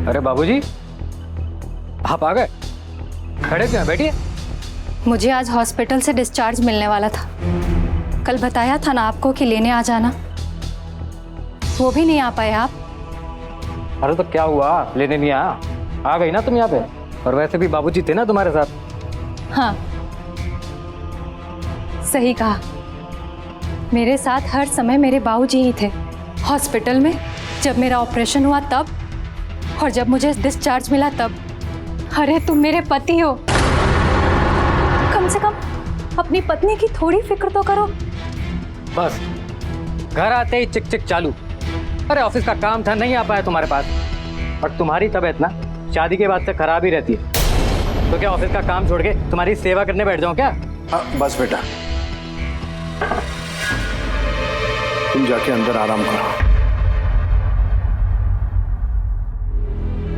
अरे बाबूजी, आप आ गए? खड़े क्यों हैं? बैठिए। मुझे आज हॉस्पिटल से डिस्चार्ज मिलने वाला था। कल बताया था ना आपको कि लेने आ जाना, वो भी नहीं आ पाए आप। अरे तो क्या हुआ, लेने नहीं आया? आ गई ना तुम यहाँ पे। और वैसे भी बाबूजी थे ना तुम्हारे साथ। हाँ, सही कहा। मेरे साथ हर समय मेरे बाबूजी ही थे। हॉस्पिटल में जब मेरा ऑपरेशन हुआ तब, और जब मुझे डिस्चार्ज मिला तब। अरे तुम मेरे पति हो, कम से कम अपनी पत्नी की थोड़ी फिक्र तो करो। बस घर आते ही चिक चिक चालू। अरे ऑफिस का काम था, नहीं आ पाया तुम्हारे पास। और तुम्हारी तबीयत ना शादी के बाद से खराब ही रहती है। तो क्या ऑफिस का काम छोड़ के तुम्हारी सेवा करने बैठ जाऊं क्या? हाँ बस बेटा, तुम जाके अंदर आराम करो,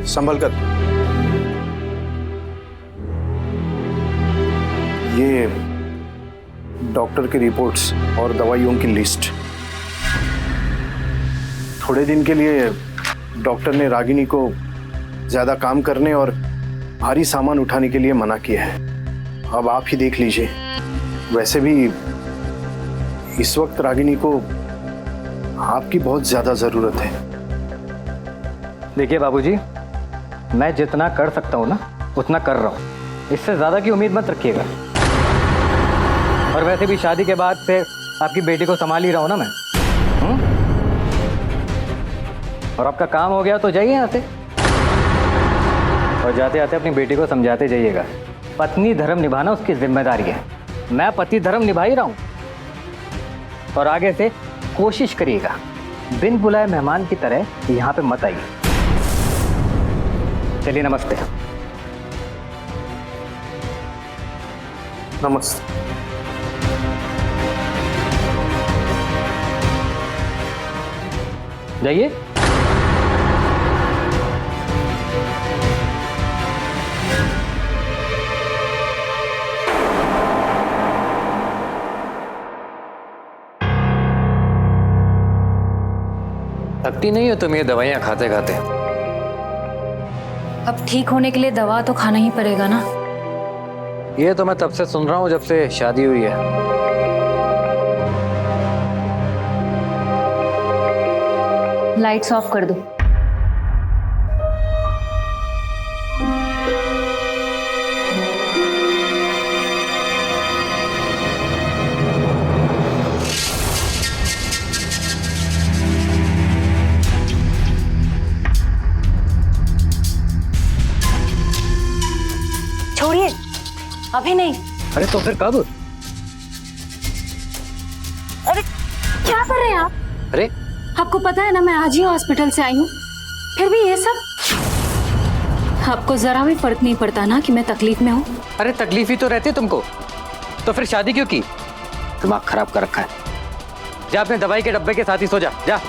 संभल कर। ये डॉक्टर की रिपोर्ट्स और दवाइयों की लिस्ट। थोड़े दिन के लिए डॉक्टर ने रागिनी को ज्यादा काम करने और भारी सामान उठाने के लिए मना किया है। अब आप ही देख लीजिए। वैसे भी इस वक्त रागिनी को आपकी बहुत ज्यादा जरूरत है। देखिए बाबूजी, मैं जितना कर सकता हूँ ना उतना कर रहा हूँ। इससे ज्यादा की उम्मीद मत रखिएगा। और वैसे भी शादी के बाद से आपकी बेटी को संभाल ही रहा हूँ ना मैं। और आपका काम हो गया तो जाइए यहाँ से। और जाते जाते अपनी बेटी को समझाते जाइएगा, पत्नी धर्म निभाना उसकी जिम्मेदारी है। मैं पति धर्म निभा ही रहा हूँ। और आगे से कोशिश करिएगा बिन बुलाए मेहमान की तरह यहाँ पे मत आइए। चलिए, नमस्ते। नमस्ते। जाइए। थकती नहीं हो तुम ये दवाइयाँ खाते खाते? अब ठीक होने के लिए दवा तो खाना ही पड़ेगा ना। ये तो मैं तब से सुन रहा हूँ जब से शादी हुई है। लाइट्स ऑफ कर दो। छोड़िए, अभी नहीं। अरे तो फिर कब? अरे क्या कर रहे हैं आप? अरे आपको पता है ना मैं आज ही हॉस्पिटल से आई हूँ, फिर भी ये सब। आपको जरा भी फर्क नहीं पड़ता ना कि मैं तकलीफ में हूँ? अरे तकलीफ ही तो रहती है तुमको, तो फिर शादी क्यों की? दिमाग खराब कर रखा है। जा अपने दवाई के डब्बे के साथ ही सो जा। जा।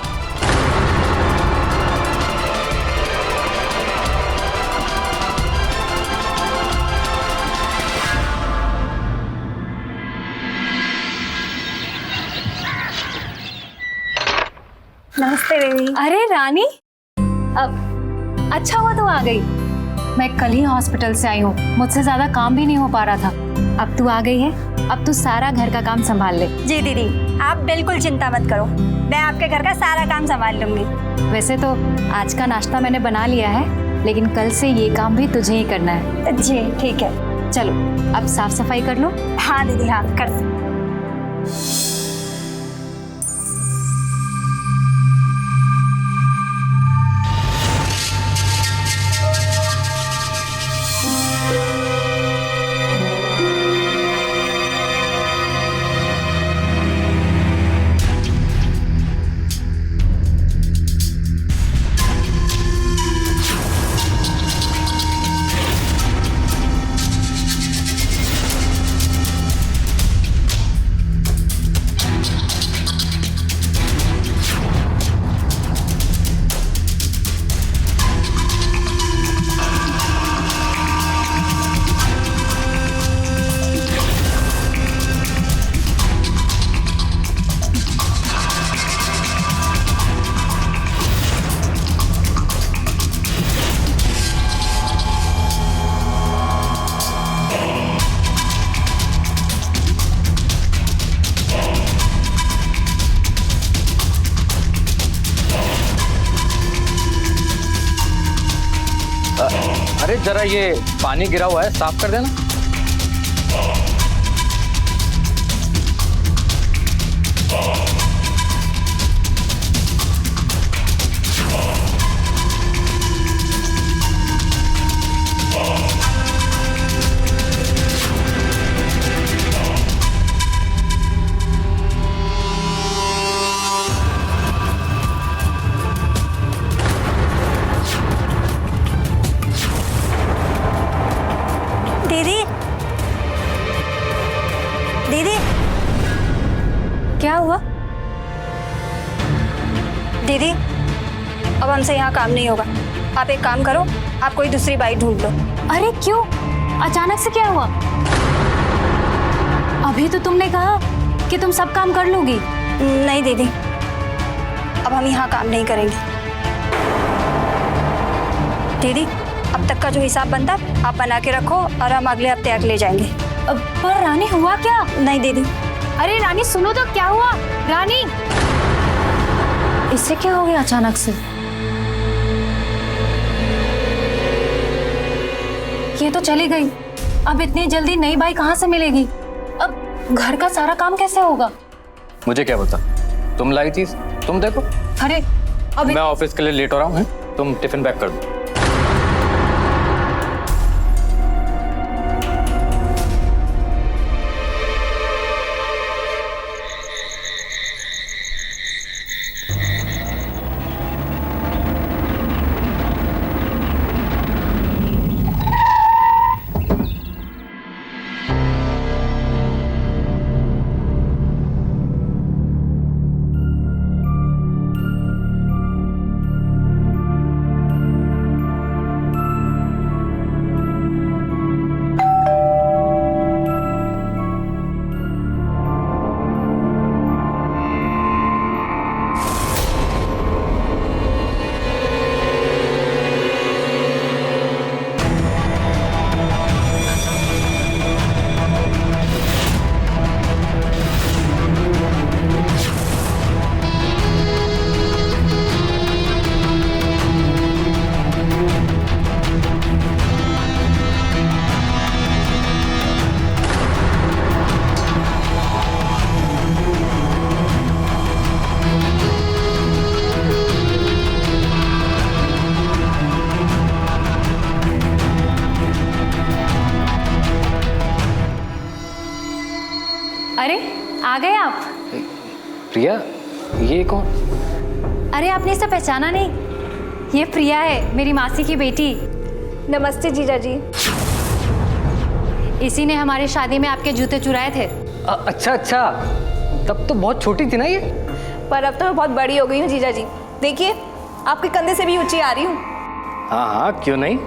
नमस्ते बेबी। अरे रानी, अब अच्छा हुआ तुम आ गई। मैं कल ही हॉस्पिटल से आई हूँ, मुझसे ज्यादा काम भी नहीं हो पा रहा था। अब तू आ गई है, अब तू सारा घर का काम संभाल ले। जी दीदी, आप बिल्कुल चिंता मत करो, मैं आपके घर का सारा काम संभाल लूंगी। वैसे तो आज का नाश्ता मैंने बना लिया है, लेकिन कल से ये काम भी तुझे ही करना है। जी ठीक है। चलो अब साफ सफाई कर लो। हाँ दीदी, हाँ कर। अरे जरा ये पानी गिरा हुआ है, साफ कर देना। दीदी, दीदी, क्या हुआ? दीदी, अब हमसे यहाँ काम नहीं होगा। आप एक काम करो, आप कोई दूसरी बाइक ढूंढ लो। अरे क्यों? अचानक से क्या हुआ? अभी तो तुमने कहा कि तुम सब काम कर लोगी। नहीं दीदी, अब हम यहाँ काम नहीं करेंगे। दीदी, अब तक का जो हिसाब बनता है आप बना के रखो और हम अगले हफ्ते तक ले जाएंगे। पर रानी हुआ क्या? नहीं दीदी। अरे रानी सुनो तो, क्या हुआ? रानी, इससे क्या हो गया अचानक से? ये तो चली गई, अब इतनी जल्दी नई बाइक कहाँ से मिलेगी? अब घर का सारा काम कैसे होगा? मुझे क्या पता, तुम लाई थी, तुम देखो। अरे अब मैं ऑफिस के लिए लेट हो रहा हूँ, तुम टिफिन पैक कर दो। अरे आ गए आप? प्रिया, ये कौन? अरे आपने इसे पहचाना नहीं? ये प्रिया है, मेरी मासी की बेटी। नमस्ते जीजा जी। इसी ने हमारी शादी में आपके जूते चुराए थे। अच्छा अच्छा, तब तो बहुत छोटी थी ना ये। पर अब तो मैं बहुत बड़ी हो गई हूँ जीजा जी। देखिए, आपके कंधे से भी ऊंची आ रही हूँ। हाँ हाँ, क्यों नहीं।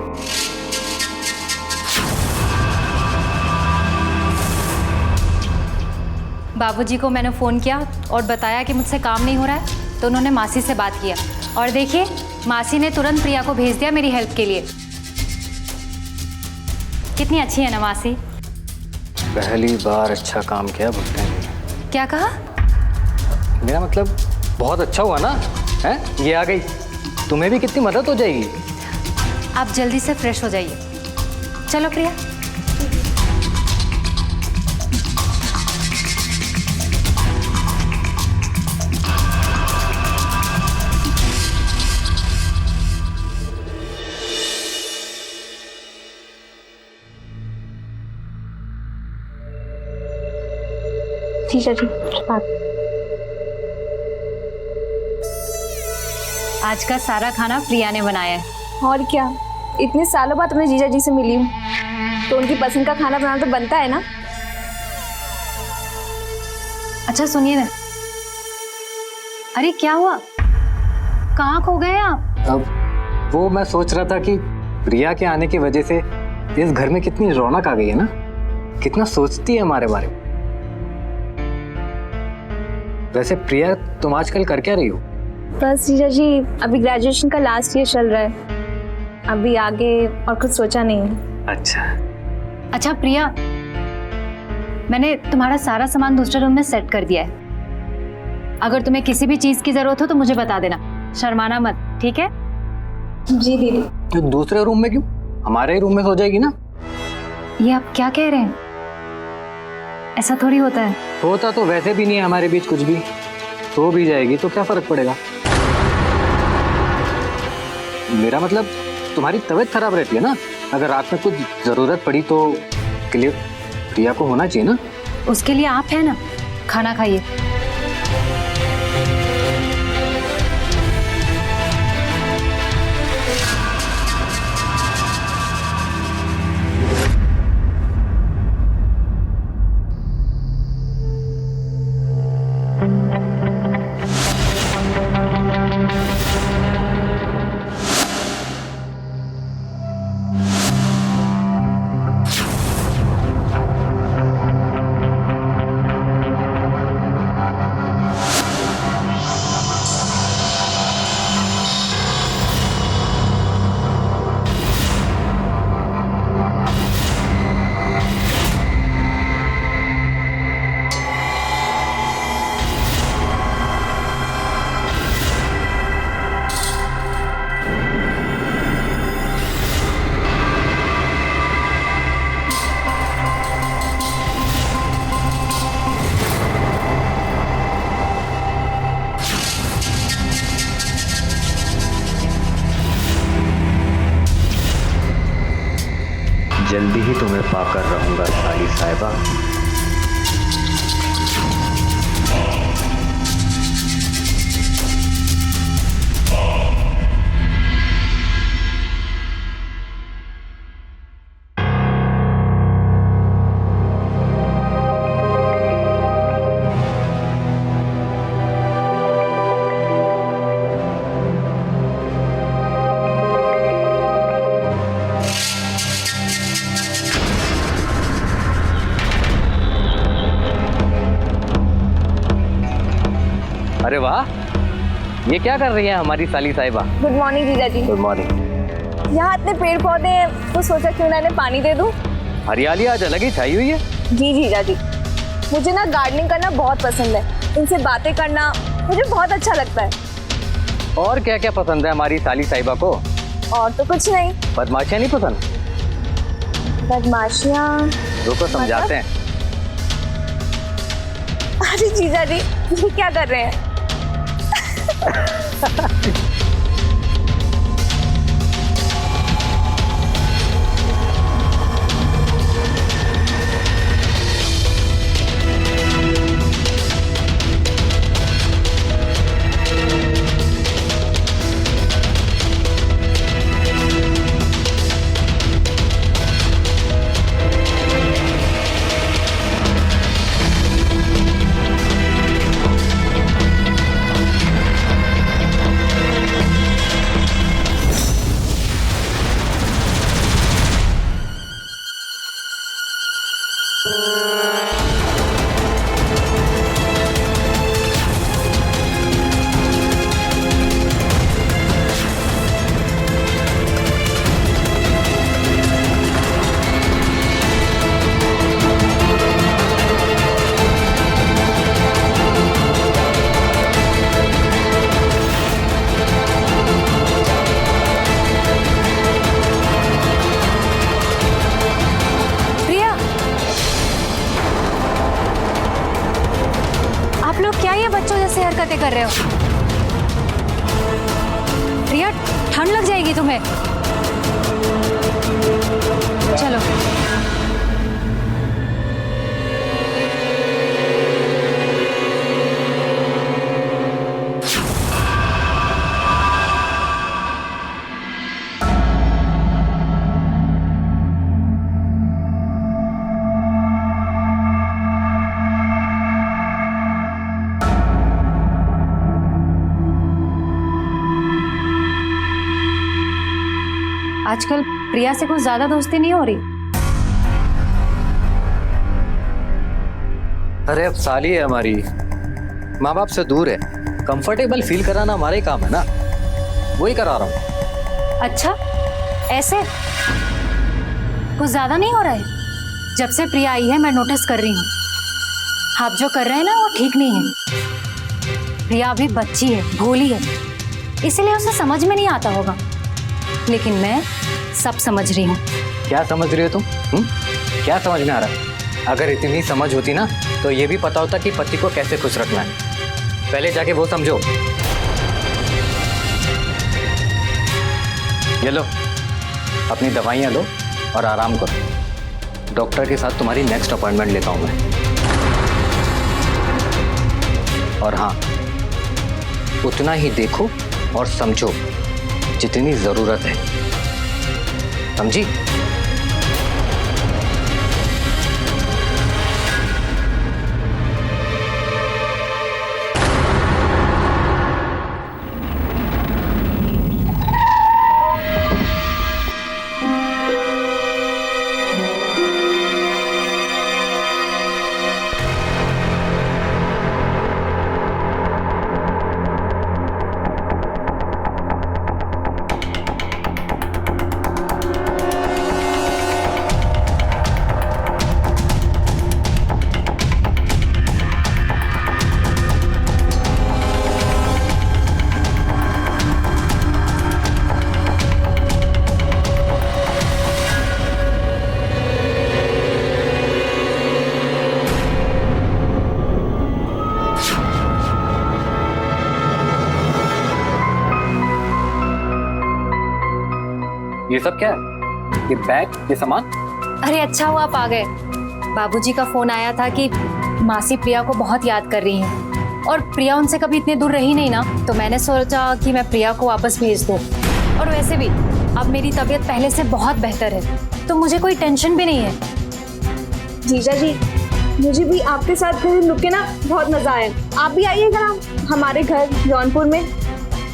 बाबूजी को मैंने फ़ोन किया और बताया कि मुझसे काम नहीं हो रहा है, तो उन्होंने मासी से बात किया और देखिए मासी ने तुरंत प्रिया को भेज दिया मेरी हेल्प के लिए। कितनी अच्छी है ना मासी। पहली बार अच्छा काम किया भुट्टे ने। क्या कहा? मेरा मतलब बहुत अच्छा हुआ ना, है? ये आ गई, तुम्हें भी कितनी मदद हो जाएगी। आप जल्दी से फ्रेश हो जाइए। चलो प्रिया। जीजा जी, आज का सारा खाना प्रिया ने बनाया है। और क्या, इतने सालों बाद अपने जीजा जी से मिली हूँ तो उनकी पसंद का खाना बनाना तो बनता है ना। अच्छा सुनिए ना, अरे क्या हुआ? कहाँ खो गए आप? अब वो मैं सोच रहा था कि प्रिया के आने की वजह से इस घर में कितनी रौनक आ गई है ना, कितना सोचती है हमारे बारे में। वैसे प्रिया, तुम आजकल कर क्या रही हो? बस जीजा जी, अभी ग्रेजुएशन का लास्ट ईयर चल रहा है, अभी आगे और कुछ सोचा नहीं है। अच्छा प्रिया, मैंने तुम्हारा सारा सामान दूसरे रूम में सेट कर दिया है। अगर तुम्हें किसी भी चीज की जरूरत हो तो मुझे बता देना, शर्माना मत, ठीक है? जी दीदी। तो दूसरे रूम में क्यों? हमारे ही रूम में सो जाएगी ना। ये आप क्या कह रहे हैं? ऐसा थोड़ी होता है। होता तो वैसे भी नहीं है हमारे बीच कुछ भी। सो भी जाएगी तो क्या फर्क पड़ेगा। मेरा मतलब तुम्हारी तबीयत खराब रहती है ना, अगर रात में कुछ जरूरत पड़ी तो के लिए प्रिया को होना चाहिए ना। उसके लिए आप है ना, खाना खाइए। जल्दी ही तुम्हें पाकर रहूंगा साली साहिबा। अरे वाह, ये क्या कर रही है हमारी साली साहिबा? गुड मॉर्निंग जीजा जी। Good morning. यहाँ इतने पेड़ पौधे हैं तो सोचा क्यों ना इन्हें पानी दे दूँ। हरियाली आज अलग ही छाई हुई है। जी जीजा जी, मुझे ना गार्डनिंग करना बहुत पसंद है। इनसे बातें करना मुझे बहुत अच्छा लगता है। और क्या क्या पसंद है हमारी साली साहिबा को? और तो कुछ नहीं। बदमाशियाँ नहीं पसंद? बदमाशियाँ? रुको समझाते हैं। अरे जीजा जी, ये क्या कर रहे हैं? बच्चों जैसे हरकतें कर रहे हो। प्रिया, ठंड लग जाएगी तुम्हें। चलो। आजकल प्रिया से कुछ ज्यादा दोस्ती नहीं हो रही। अरे अब साली है हमारी, माँ बाप से दूर है, कंफर्टेबल फील कराना हमारा ही काम है ना, वही करा रहा हूँ। अच्छा, ऐसे कुछ ज्यादा नहीं हो रहा है? जब से प्रिया आई है मैं नोटिस कर रही हूँ, आप जो कर रहे हैं ना वो ठीक नहीं है। प्रिया अभी बच्ची है, भोली है, इसीलिए उसे समझ में नहीं आता होगा। लेकिन मैं सब समझ रही हूँ। क्या समझ रही हो तुम? क्या समझ में आ रहा? अगर इतनी समझ होती ना तो ये भी पता होता कि पति को कैसे खुश रखना है। पहले जाके वो समझो। ये लो, अपनी दवाइयाँ लो और आराम करो। डॉक्टर के साथ तुम्हारी नेक्स्ट अपॉइंटमेंट लेता हूँ मैं। और हाँ, उतना ही देखो और समझो जितनी जरूरत है, समझी? ये सब क्या है? ये बैग, ये सामान? अरे अच्छा हुआ आप आ गए। बाबूजी का फोन आया था कि मासी प्रिया को बहुत याद कर रही हैं और प्रिया उनसे कभी इतने दूर रही नहीं ना, तो मैंने सोचा कि मैं प्रिया को वापस भेज दूं। और वैसे भी अब मेरी तबीयत पहले से बहुत बेहतर है, तो मुझे कोई टेंशन भी नहीं है। जीजा जी, मुझे भी आपके साथ घर रुक के ना बहुत मजा आया। आप भी आइएगा हमारे घर जौनपुर में।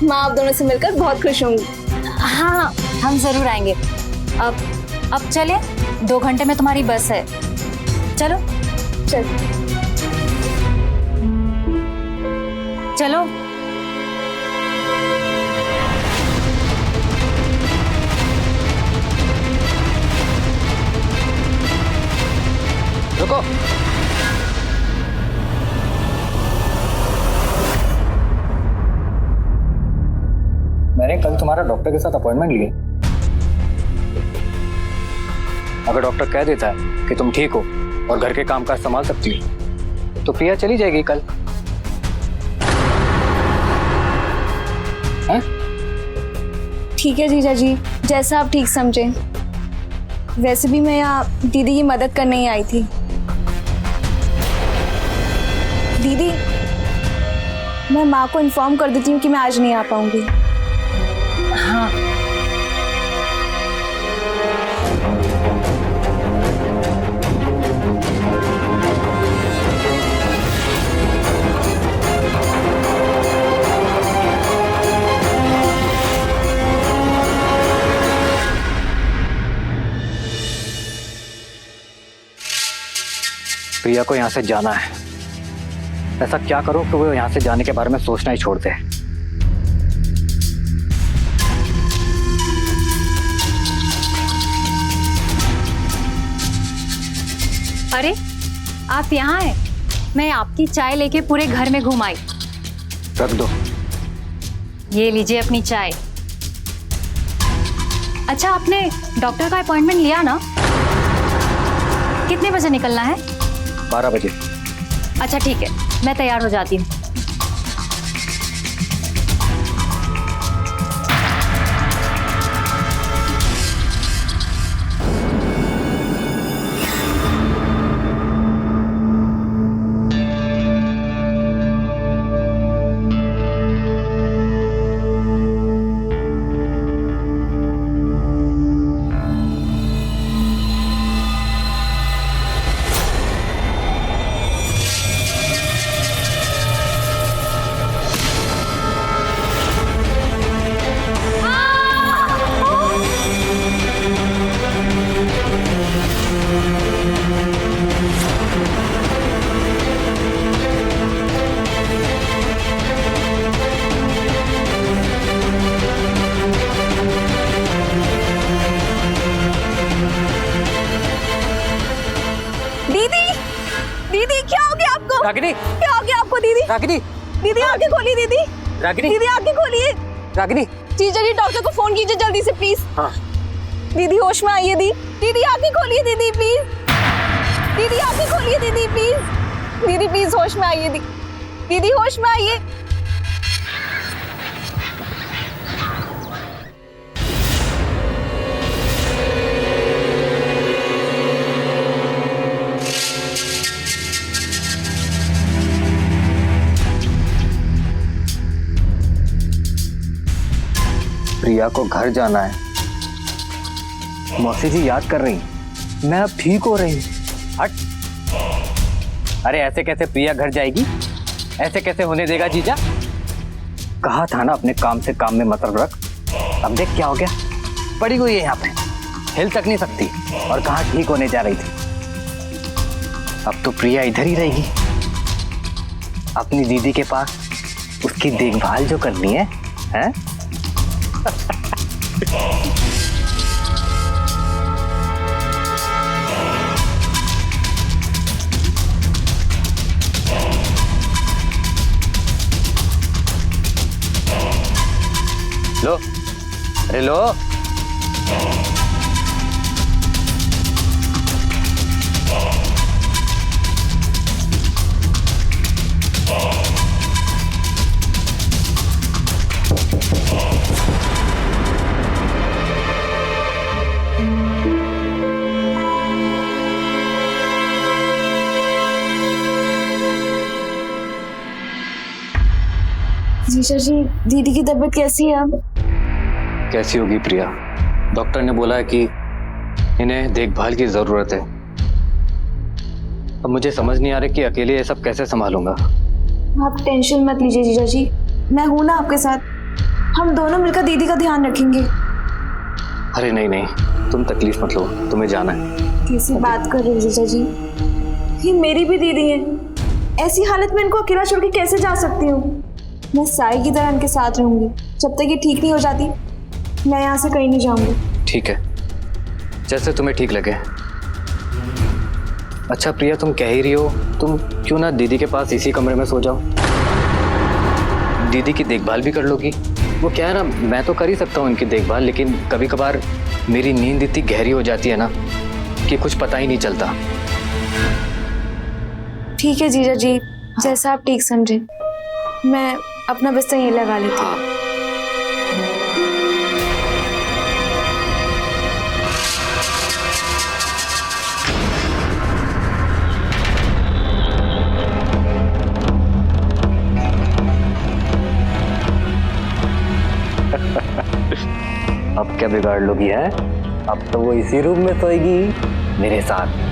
माँ आप दोनों से मिलकर बहुत खुश होंगी। हाँ, हम जरूर आएंगे। अब चले, 2 घंटे में तुम्हारी बस है। चलो चलो। रुको। मैंने कल तुम्हारा डॉक्टर के साथ अपॉइंटमेंट लिए। अगर डॉक्टर कह देता है कि तुम ठीक हो और घर के कामकाज संभाल सकती हो तो प्रिया चली जाएगी कल। हैं? ठीक है जीजा जी, जैसा आप ठीक समझें। वैसे भी मैं यहाँ दीदी की मदद करने ही आई थी। दीदी, मैं माँ को इन्फॉर्म कर देती हूँ कि मैं आज नहीं आ पाऊंगी। हाँ, प्रिया को यहाँ से जाना है। ऐसा क्या करो कि वो यहाँ से जाने के बारे में सोचना ही छोड़ दे। अरे आप यहाँ हैं? मैं आपकी चाय लेके पूरे घर में घूम आई। रख दो। ये लीजिए अपनी चाय। अच्छा, आपने डॉक्टर का अपॉइंटमेंट लिया ना? कितने बजे निकलना है? 12 बजे। अच्छा ठीक है, मैं तैयार हो जाती हूँ। रागिनी, क्या हो गया आपको दीदी? रागिनी, दीदी आंखें खोलिए दीदी। रागिनी, दीदी आंखें खोलिए। रागिनी। जीजा जी, डॉक्टर को फोन कीजिए जल्दी से प्लीज। हाँ, दीदी होश में आइए दीदी आंखें खोलिए दीदी प्लीज। दीदी आंखें खोलिए दीदी प्लीज। दीदी प्लीज होश में आइए दीदी होश में आइए। प्रिया को घर जाना है। मौसी जी याद कर रही, मैं अब ठीक हो रही। हट। अरे ऐसे कैसे प्रिया घर जाएगी? ऐसे कैसे होने देगा जीजा? कहा था ना अपने काम से काम में मतलब रख। अब देख क्या हो गया, पड़ी हुई है यहाँ पे, हिल तक नहीं सकती, और कहाँ ठीक होने जा रही थी। अब तो प्रिया इधर ही रहेगी अपनी दीदी के पास, उसकी देखभाल जो करनी है, हैं? लो, अरे लो। जीजा जी, दीदी की तबीयत कैसी है अब? कैसी होगी प्रिया? डॉक्टर ने बोला है कि इन्हें देखभाल की जरूरत है। अब मुझे समझ नहीं आ रहा कि अकेले ये सब कैसे संभालूंगा। आप टेंशन मत लीजिए जीजा जी, मैं हूं ना आपके साथ। हम दोनों मिलकर दीदी का ध्यान रखेंगे। अरे नहीं नहीं, तुम तकलीफ मत लो, तुम्हें जाना है। कैसी बात कर रहे हो जीजा जी, ये मेरी भी दीदी है। ऐसी हालत में इनको अकेला छोड़ के कैसे जा सकती हूँ? मैं साई की तरह इनके साथ रहूंगी जब तक ये ठीक नहीं हो जाती। मैं यहाँ से कहीं नहीं जाऊंगी। ठीक है, जैसे तुम्हें ठीक लगे। अच्छा प्रिया, तुम कह ही रही हो, तुम क्यों ना दीदी के पास इसी कमरे में सो जाओ? दीदी की देखभाल भी कर लोगी। वो क्या है ना, मैं तो कर ही सकता हूँ इनकी देखभाल, लेकिन कभी कभार मेरी नींद इतनी गहरी हो जाती है ना कि कुछ पता ही नहीं चलता। ठीक है जीजा जी, जैसा आप ठीक समझे। मैं अपना बिस्तर यहीं लगा लेती हूँ। अब क्या बिगाड़ लोगी है? अब तो वो इसी रूम में सोएगी मेरे साथ।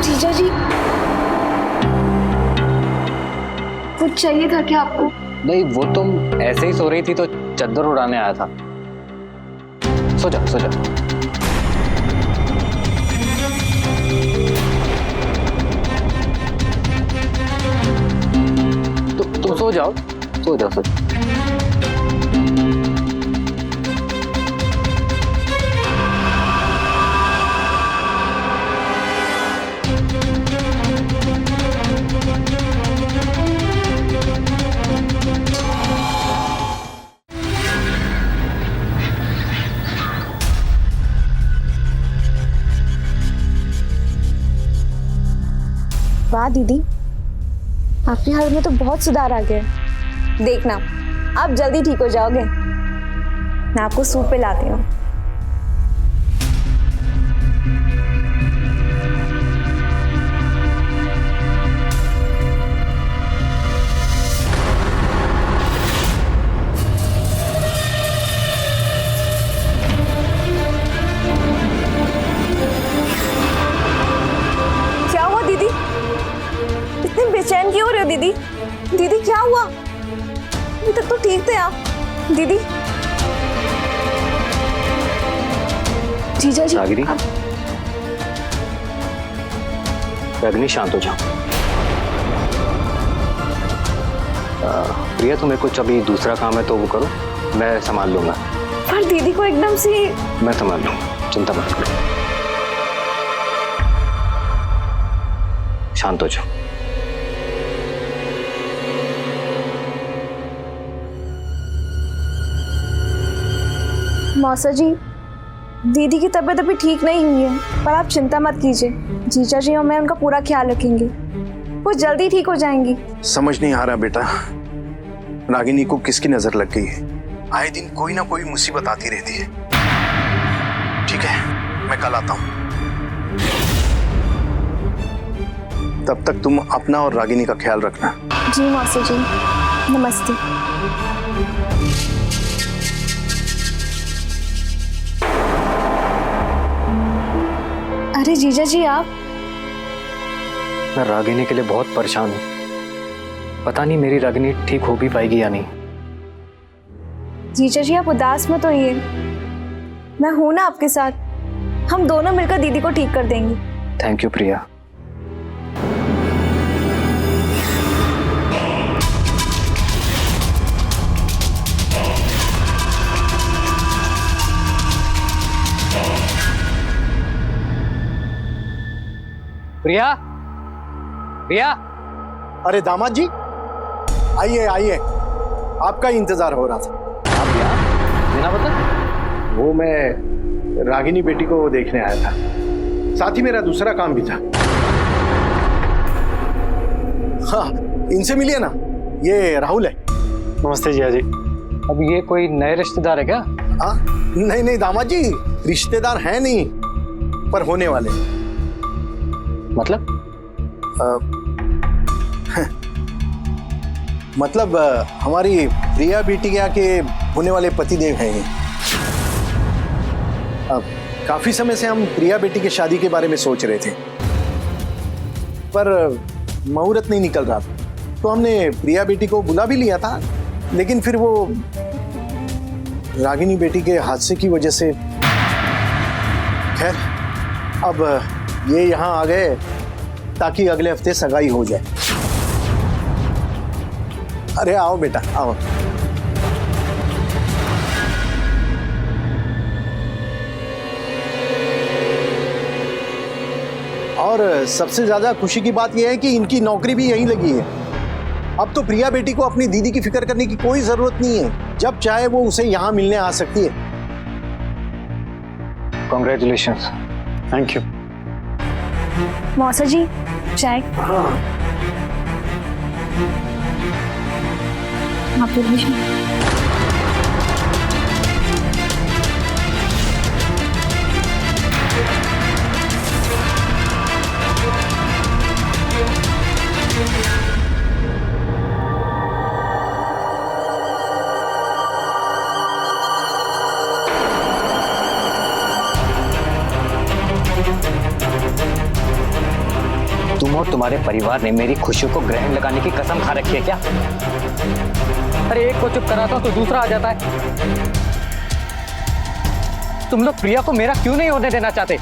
जीजा जी, कुछ चाहिए था क्या आपको? नहीं, वो तुम ऐसे ही सो रही थी तो चद्दर उड़ाने आया था। सो जा सो जा। तुम सो जाओ, सो जाओ, सो जाओ। वाह दीदी, आपकी हालत में तो बहुत सुधार आ गया है। देखना, आप जल्दी ठीक हो जाओगे। मैं आपको सूप पिलाती हूँ। क्या हुआ दीदी? इतने बेचैन क्यों हो रहे हो दीदी? दीदी क्या हुआ? अभी तक तो ठीक थे आप। दीदी, जीजा जी रागिनी, रागिनी शांत हो जाओ। प्रिया, तुम्हें कुछ अभी दूसरा काम है तो वो करो, मैं संभाल लूंगा। पर दीदी को एकदम से मैं संभाल लूंगा, चिंता मत करो। शांत हो जाओ। मौसा जी, दीदी की तबीयत अभी ठीक नहीं हुई है, पर आप चिंता मत कीजिए। जीजा जी और मैं उनका पूरा ख्याल रखेंगे, वो जल्दी ठीक हो जाएंगी। समझ नहीं आ रहा बेटा, रागिनी को किसकी नजर लग गई है। आए दिन कोई ना कोई मुसीबत आती रहती है। ठीक है, मैं कल आता हूँ। तब तक तुम अपना और रागिनी का ख्याल रखना। जी मौसा जी, नमस्ते। अरे जीजा जी आप? मैं रागिनी के लिए बहुत परेशान हूँ। पता नहीं मेरी रागिनी ठीक हो भी पाएगी या नहीं। जीजा जी आप उदास मत होइए, मैं हूं ना आपके साथ। हम दोनों मिलकर दीदी को ठीक कर देंगे। थैंक यू प्रिया। प्रिया, प्रिया। अरे दामाद जी, आइए आइए, आपका ही इंतजार हो रहा था। आप यहाँ बिना बता? वो मैं रागिनी बेटी को देखने आया था, साथ ही मेरा दूसरा काम भी था। हाँ, इनसे मिलिए ना, ये राहुल है। नमस्ते जिया जी। अब ये कोई नए रिश्तेदार है क्या? हाँ, नहीं नहीं दामाद जी, रिश्तेदार हैं नहीं, पर होने वाले। मतलब? मतलब हमारी प्रिया बिटिया के होने वाले पतिदेव हैं ये। अब काफी समय से हम प्रिया बेटी की शादी के बारे में सोच रहे थे, पर मुहूर्त नहीं निकल रहा था, तो हमने प्रिया बेटी को बुला भी लिया था, लेकिन फिर वो रागिनी बेटी के हादसे की वजह से, खैर अब ये यहाँ आ गए ताकि अगले हफ्ते सगाई हो जाए। अरे आओ बेटा आओ। और सबसे ज्यादा खुशी की बात यह है कि इनकी नौकरी भी यहीं लगी है। अब तो प्रिया बेटी को अपनी दीदी की फिक्र करने की कोई जरूरत नहीं है, जब चाहे वो उसे यहां मिलने आ सकती है। कॉन्ग्रेचुलेशंस। Thank you. मौसा जी चाय। आप तुम और तुम्हारे परिवार ने मेरी खुशियों को ग्रहण लगाने की कसम खा रखी है क्या? अरे एक को चुप कराता हूं तो दूसरा आ जाता है। तुम लोग प्रिया को मेरा क्यों नहीं होने देना चाहते?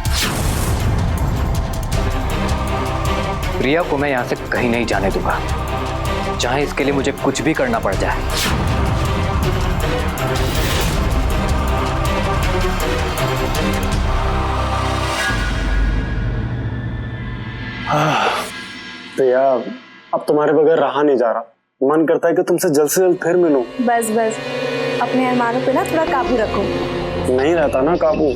प्रिया को मैं यहां से कहीं नहीं जाने दूंगा, चाहे इसके लिए मुझे कुछ भी करना पड़ जाए। प्रिया, अब तुम्हारे बगैर रहा नहीं जा रहा। मन करता है कि तुमसे जल्द से जल्द फिर मिलूं। बस बस, अपने अरमानों पे ना थोड़ा काबू रखो। नहीं रहता ना काबू।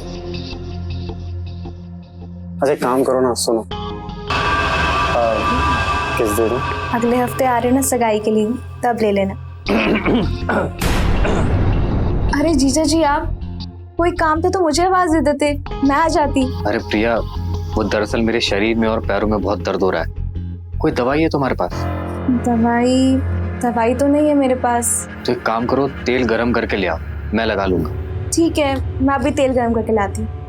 अच्छा काम करो ना, सुनो, किस दिन? अगले हफ्ते आ रहे हो ना सगाई के लिए, तब ले लेना। अरे जीजा जी, आप कोई काम पे तो मुझे आवाज दे देते, मैं आ जाती। अरे प्रिया, वो दरअसल मेरे शरीर में और पैरों में बहुत दर्द हो रहा है। कोई दवाई है तुम्हारे पास? दवाई तो नहीं है मेरे पास। तो एक काम करो, तेल गरम करके ले आओ, मैं लगा लूंगा। ठीक है, मैं अभी तेल गरम करके लाती हूँ।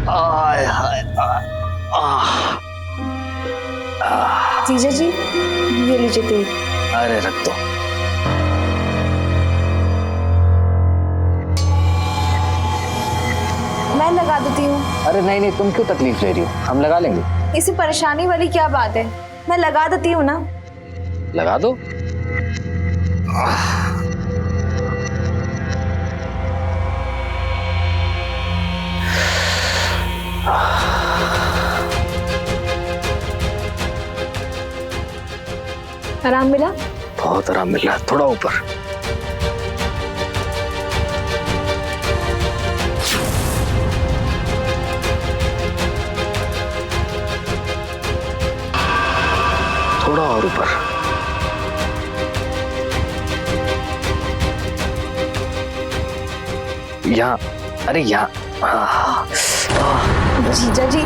आय हाय जीजा जी, ये लीजिए तेल। अरे रख दो। मैं लगा देती हूँ। अरे नहीं नहीं, तुम क्यों तकलीफ ले रही हो, हम लगा लेंगे। इसे परेशानी वाली क्या बात है, मैं लगा देती हूँ ना। लगा दो। आराम मिला? बहुत आराम मिल रहा है, थोड़ा ऊपर। थोड़ा और ऊपर। यहाँ, अरे यहाँ। जीजा जी,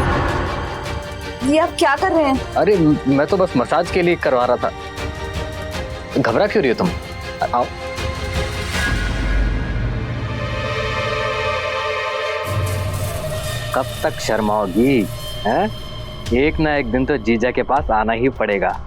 ये आप क्या कर रहे हैं? अरे मैं तो बस मसाज के लिए करवा रहा था। घबरा क्यों रही हो तुम? आओ। कब तक शर्माओगी? हैं? एक ना एक दिन तो जीजा के पास आना ही पड़ेगा।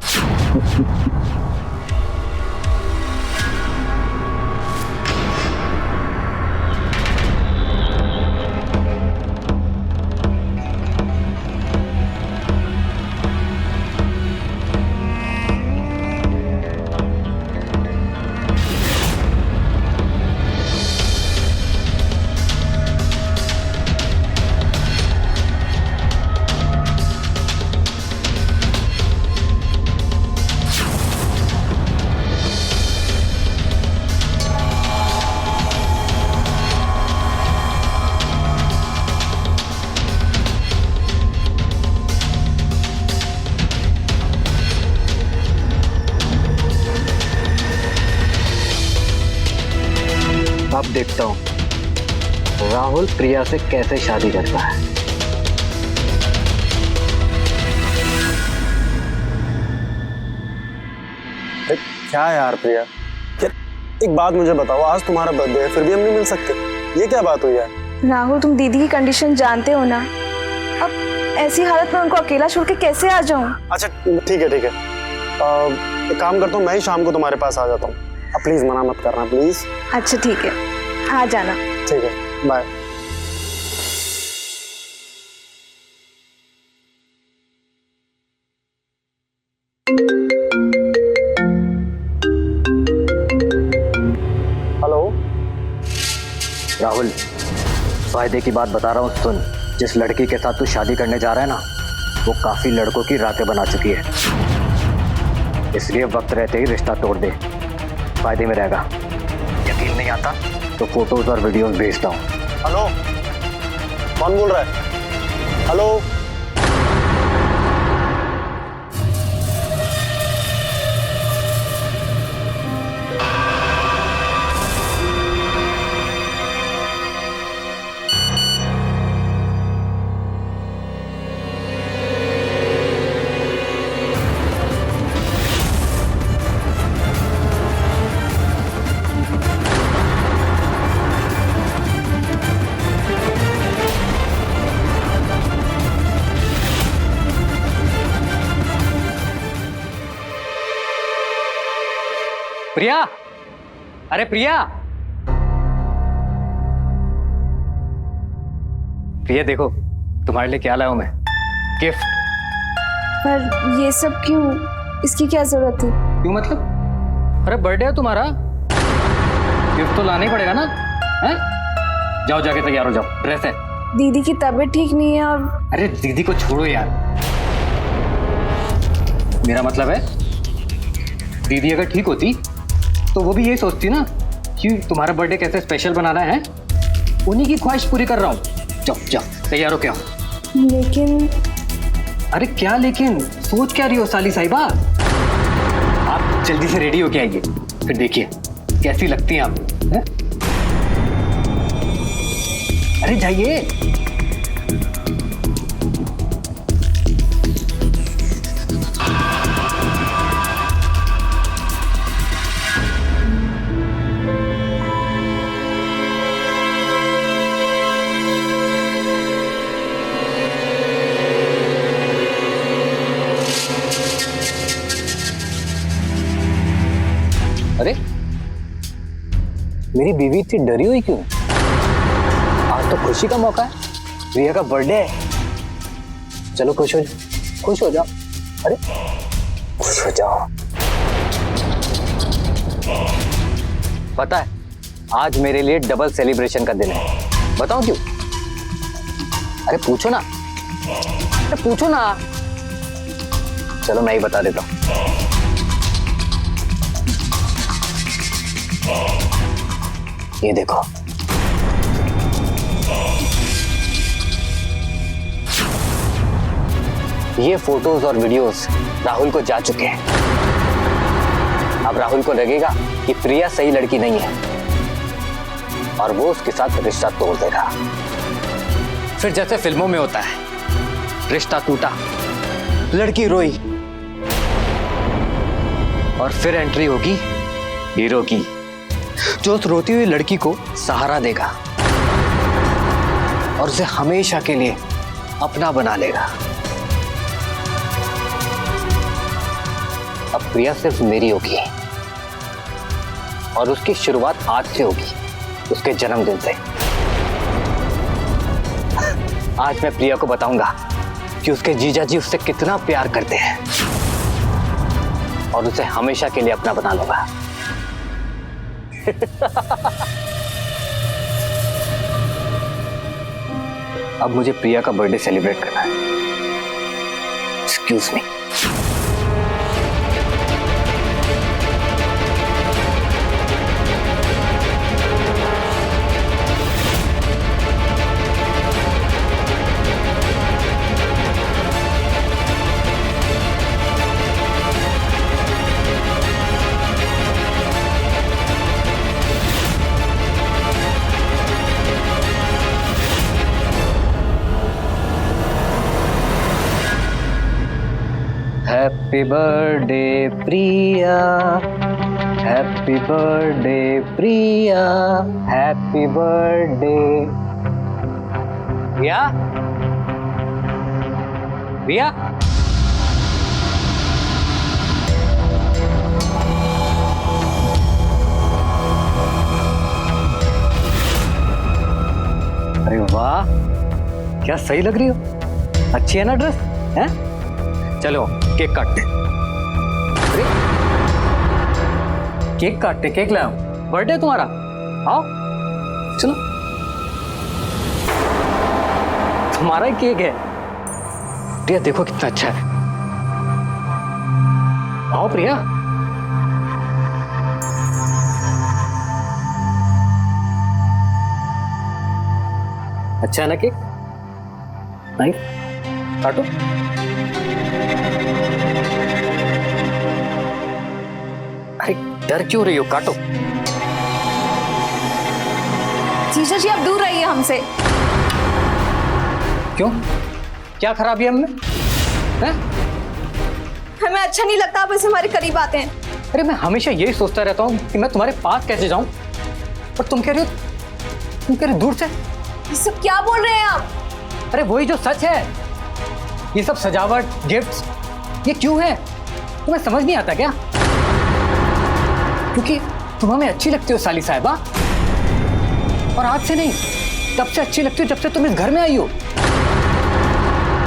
अब देखता हूँ राहुल प्रिया से कैसे शादी करता है। क्या यार प्रिया, एक बात मुझे बताओ, आज तुम्हारा बर्थडे है फिर भी हम नहीं मिल सकते, ये क्या बात हुई यार? राहुल, तुम दीदी की कंडीशन जानते हो ना। अब ऐसी हालत में उनको अकेला छोड़ के कैसे आ जाऊं? अच्छा ठीक है ठीक है, एक काम करता हूँ, मैं ही शाम को तुम्हारे पास आ जाता हूँ। अब प्लीज मना मत करना प्लीज। अच्छा ठीक है, आ जाना। ठीक है, बाय। हेलो राहुल, फायदे की बात बता रहा हूँ, सुन। जिस लड़की के साथ तू शादी करने जा रहा है ना, वो काफी लड़कों की रातें बना चुकी है। इसलिए वक्त रहते ही रिश्ता तोड़ दे, फायदे में रहेगा। यकीन नहीं आता तो फोटोज और वीडियोस भेजता हूँ। हेलो, कौन बोल रहा है? हेलो, प्रिया, अरे प्रिया, प्रिया देखो तुम्हारे लिए क्या लाया हूं मैं, गिफ्ट। पर ये सब क्यों? इसकी क्या जरूरत थी? क्यों मतलब? अरे बर्थडे है तुम्हारा, गिफ्ट तो लाना ही पड़ेगा ना। हैं? जाओ जाके तैयार हो जाओ, ड्रेस है। दीदी की तबीयत ठीक नहीं है और अरे दीदी को छोड़ो यार, मेरा मतलब है दीदी अगर ठीक होती तो वो भी यही सोचती ना कि तुम्हारा बर्थडे कैसे स्पेशल बनाना है। उन्हीं की ख्वाहिश पूरी कर रहा हूँ। जाओ जाओ तैयार हो क्या? लेकिन अरे क्या लेकिन, सोच क्या रही हो साली साहिबा? आप जल्दी से रेडी होके आइए, फिर देखिए कैसी लगती हैं आप, हैं? अरे जाइए। अरे मेरी बीवी इतनी डरी हुई क्यों? आज तो खुशी का मौका है, रिया का बर्थडे है। चलो खुश हो जाओ, खुश हो जाओ। अरे खुश हो जाओ। पता है आज मेरे लिए डबल सेलिब्रेशन का दिन है, बताओ क्यों? अरे पूछो ना, अरे पूछो ना। चलो मैं ही बता देता हूँ। ये देखो, ये फोटोज और वीडियोस राहुल को जा चुके हैं। अब राहुल को लगेगा कि प्रिया सही लड़की नहीं है और वो उसके साथ रिश्ता तोड़ देगा। फिर जैसे फिल्मों में होता है, रिश्ता टूटा, लड़की रोई और फिर एंट्री होगी हीरो की, जो उस रोती हुई लड़की को सहारा देगा और उसे हमेशा के लिए अपना बना लेगा। अब प्रिया सिर्फ मेरी होगी और उसकी शुरुआत आज से होगी, उसके जन्मदिन से। आज मैं प्रिया को बताऊंगा कि उसके जीजा जी उससे कितना प्यार करते हैं और उसे हमेशा के लिए अपना बना लूंगा। अब मुझे प्रिया का बर्थडे सेलिब्रेट करना है। Excuse me. हैप्पी बर्थडे प्रिया, हैप्पी बर्थडे प्रिया, हैप्पी बर्थडे। प्रिया, प्रिया, अरे वाह, क्या सही लग रही हो, अच्छी है ना ड्रेस, हैं? चलो केक काटते। अरे केक काटते, केक लाओ, बर्थडे तुम्हारा, आओ चलो। तुम्हारा ही केक है प्रिया, देखो कितना अच्छा है। आओ प्रिया। अच्छा है ना केक? नहीं काटो। अरे डर क्यों रही हो, काटो। जीजा जी आप दूर रहिए हमसे। क्यों, क्या खराबी है हमने, हैं? हमें अच्छा नहीं लगता आप ऐसे हमारे करीब आते हैं। अरे मैं हमेशा यही सोचता रहता हूँ कि मैं तुम्हारे पास कैसे जाऊं, और तुम कह रही हो दूर से। ये सब क्या बोल रहे हैं आप? अरे वही जो सच है, ये सब सजावट, गिफ्ट्स, ये क्यों है तुम्हें समझ नहीं आता क्या? क्योंकि तुम हमें अच्छी लगती हो साली साहिबा, और आज से नहीं, तब से अच्छी लगती हो जब से तुम इस घर में आई हो।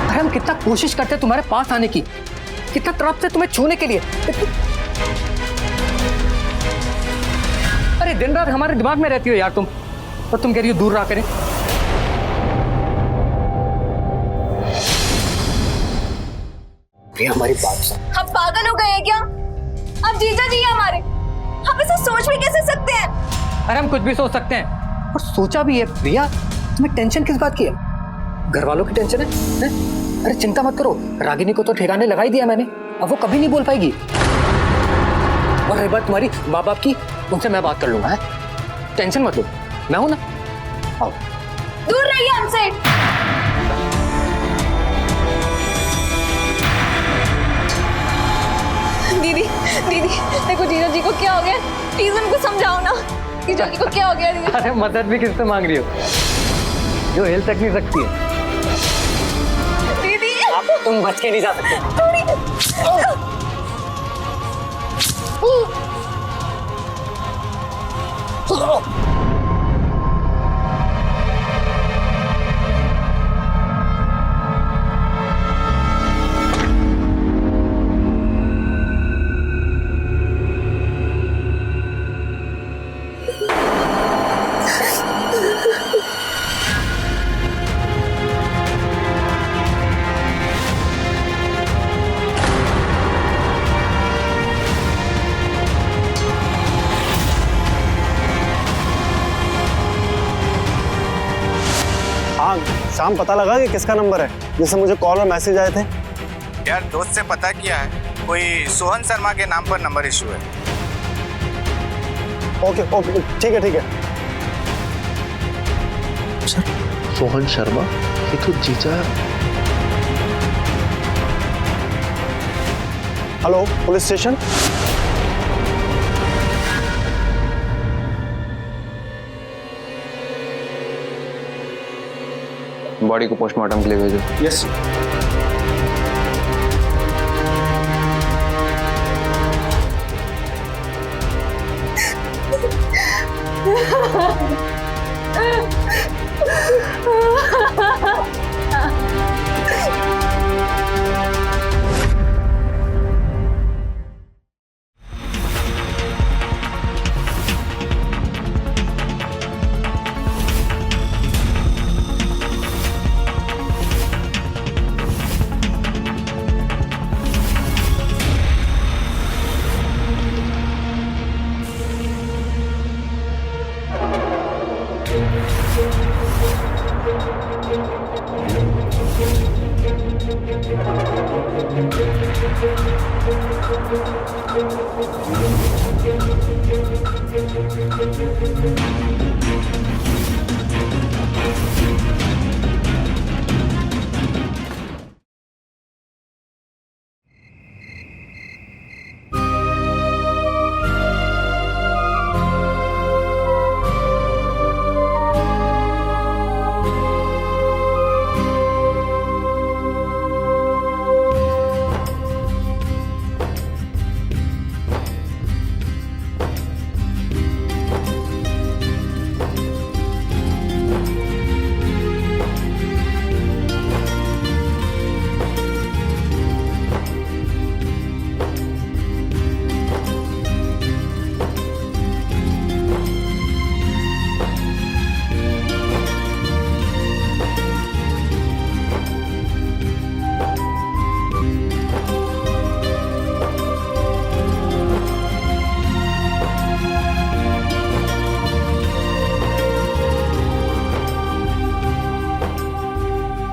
अरे हम कितना कोशिश करते हैं तुम्हारे पास आने की, कितना तड़पते तुम्हें छूने के लिए। अरे दिन रात हमारे दिमाग में रहती हो यार तुम, और तुम कह रही हो दूर रहा करें। प्रिया हमारी बात सुन। आप पागल हो गए हैं क्या? आप जीजा जी हैं हमारे, आप ऐसा सोच भी कैसे सकते हैं? अरे हम कुछ भी सोच सकते हैं और सोचा भी है। प्रिया तुम्हें टेंशन किस बात की है? घर वालों की टेंशन है? अरे चिंता मत करो, रागिनी को तो ठिकाने लगा ही दिया मैंने, अब वो कभी नहीं बोल पाएगी। और रही बात तुम्हारी माँ बाप की, उनसे मैं बात कर लूंगा। है टेंशन मत लो, मैं हूं ना। आओ। दूर रहिए हमसे। दीदी दीदी देखो जीजा जी को क्या हो गया, प्लीज उनको समझाओ ना। जीजा जी को क्या हो गया दीदी? अरे मदद भी किससे मांग रही हो, जो हिल तक नहीं सकती है। दीदी आप तुम बच के नहीं जा सकते। हाँ शाम, पता लगा कि किसका नंबर है जिससे मुझे कॉल और मैसेज आए थे? यार दोस्त से पता किया है, कोई सोहन शर्मा के नाम पर नंबर इशू है। ओके ओके ठीक है। सोहन शर्मा, ये तो जीजा। Hello police station. बॉडी को पोस्टमार्टम के लिए भेजो। यस।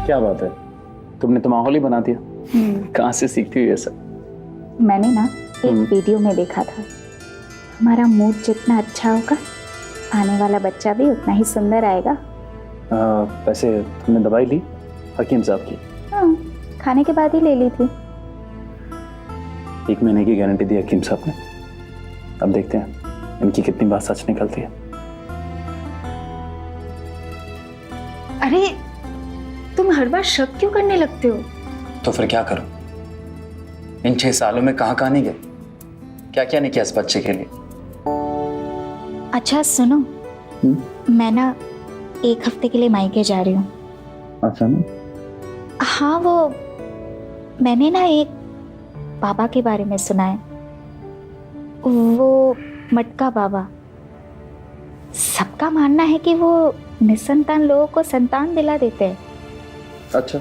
क्या बात है, तुमने तो माहौल ही बना दिया। कहाँ से सीखती हुई ये सब? मैंने ना एक वीडियो में देखा था, हमारा मूड जितना अच्छा होगा आने वाला बच्चा भी उतना ही सुंदर आएगा। वैसे तुमने दवाई ली हकीम साहब की? हाँ, खाने के बाद ही ले ली थी। 1 महीने की गारंटी दी हकीम साहब ने। अब देखते हैं इनकी कितनी बात सच निकलती है। अरे तुम हर बार शक क्यों करने लगते हो? तो फिर क्या करूं? इन 6 सालों में कहाँ नहीं गए, क्या क्या नहीं किया इस बच्चे के लिए। अच्छा सुनो, मैं ना 1 हफ्ते के लिए मायके जा रही हूँ। अच्छा ना? हाँ, वो मैंने ना एक बाबा के बारे में सुना है, वो मटका बाबा। सबका मानना है कि वो निसंतान लोगों को संतान दिला देते हैं। अच्छा,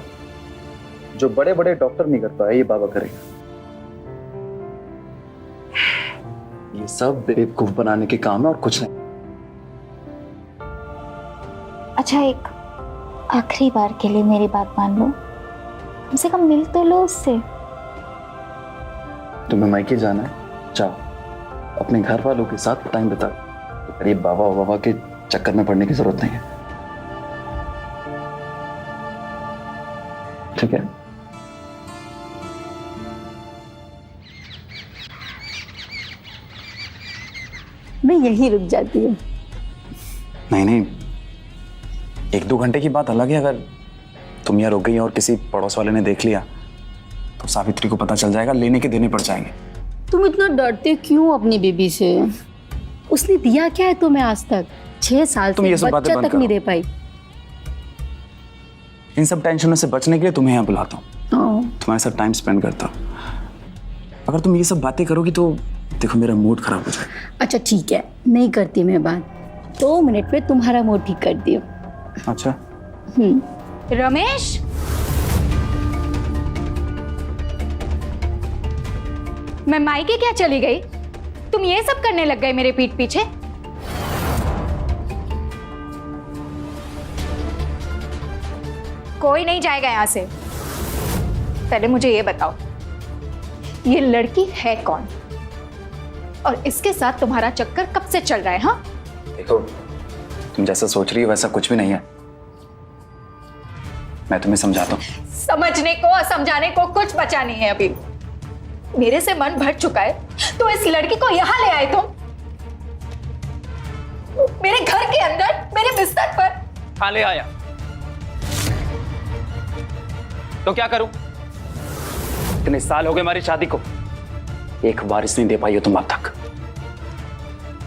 जो बड़े बड़े डॉक्टर नहीं कर पाए ये बाबा करेगा। ये सब बेवकूफ बनाने के काम है और कुछ नहीं। अच्छा, एक आखिरी बार के लिए मेरी बात मान लो, कम से कम मिल तो लो उससे। तुम्हें मायके जाना है, जाओ, अपने घर वालों के साथ टाइम बिताओ। अरे बाबा के चक्कर में पड़ने की जरूरत नहीं है, ठीक है? मैं यही रुक जाती हूँ। नहीं, 1-2 घंटे की बात अलग है। अगर तुम यहाँ रुक गई और किसी पड़ोस वाले ने देख लिया तो सावित्री को पता चल जाएगा, लेने के देने पड़ जाएंगे। तुम इतना डरते क्यों अपनी बेबी से? उसने दिया क्या है तुम्हें आज तक? 6 साल तुम ये से सब बातें बच्चा बंद तक नहीं करो। दे पाई। इन सब टेंशनों से बचने के लिए तुम्हें यहाँ बुलाता हूँ, तुम्हारे साथ टाइम स्पेंड करता हूँ। अगर तुम ये सब बातें करोगी तो देखो मेरा मूड खराब हो जाएगा। अच्छा ठीक है, नहीं करती मैं बात। 2 मिनट में तुम्हारा मूड ठीक कर दियो। अच्छा, रमेश, मैं मायके क्या चली गई? तुम ये सब करने लग गए मेरे पीठ पीछे? कोई नहीं जाएगा यहां से। पहले मुझे ये बताओ, ये लड़की है कौन और इसके साथ तुम्हारा चक्कर कब से चल रहा है? हाँ, देखो तुम जैसा सोच रही हो वैसा कुछ भी नहीं है। मैं तुम्हें समझाता हूँ। समझने को और समझाने को कुछ बचा नहीं है अभी। मेरे से मन भर चुका है तो इस लड़की को यहां ले आए तुम, मेरे घर के अंदर, मेरे बिस्तर पर। हाँ, ले आया तो क्या करूं? इतने साल हो गए हमारी शादी को, एक वारिस नहीं दे पाई हो तुम अब तक।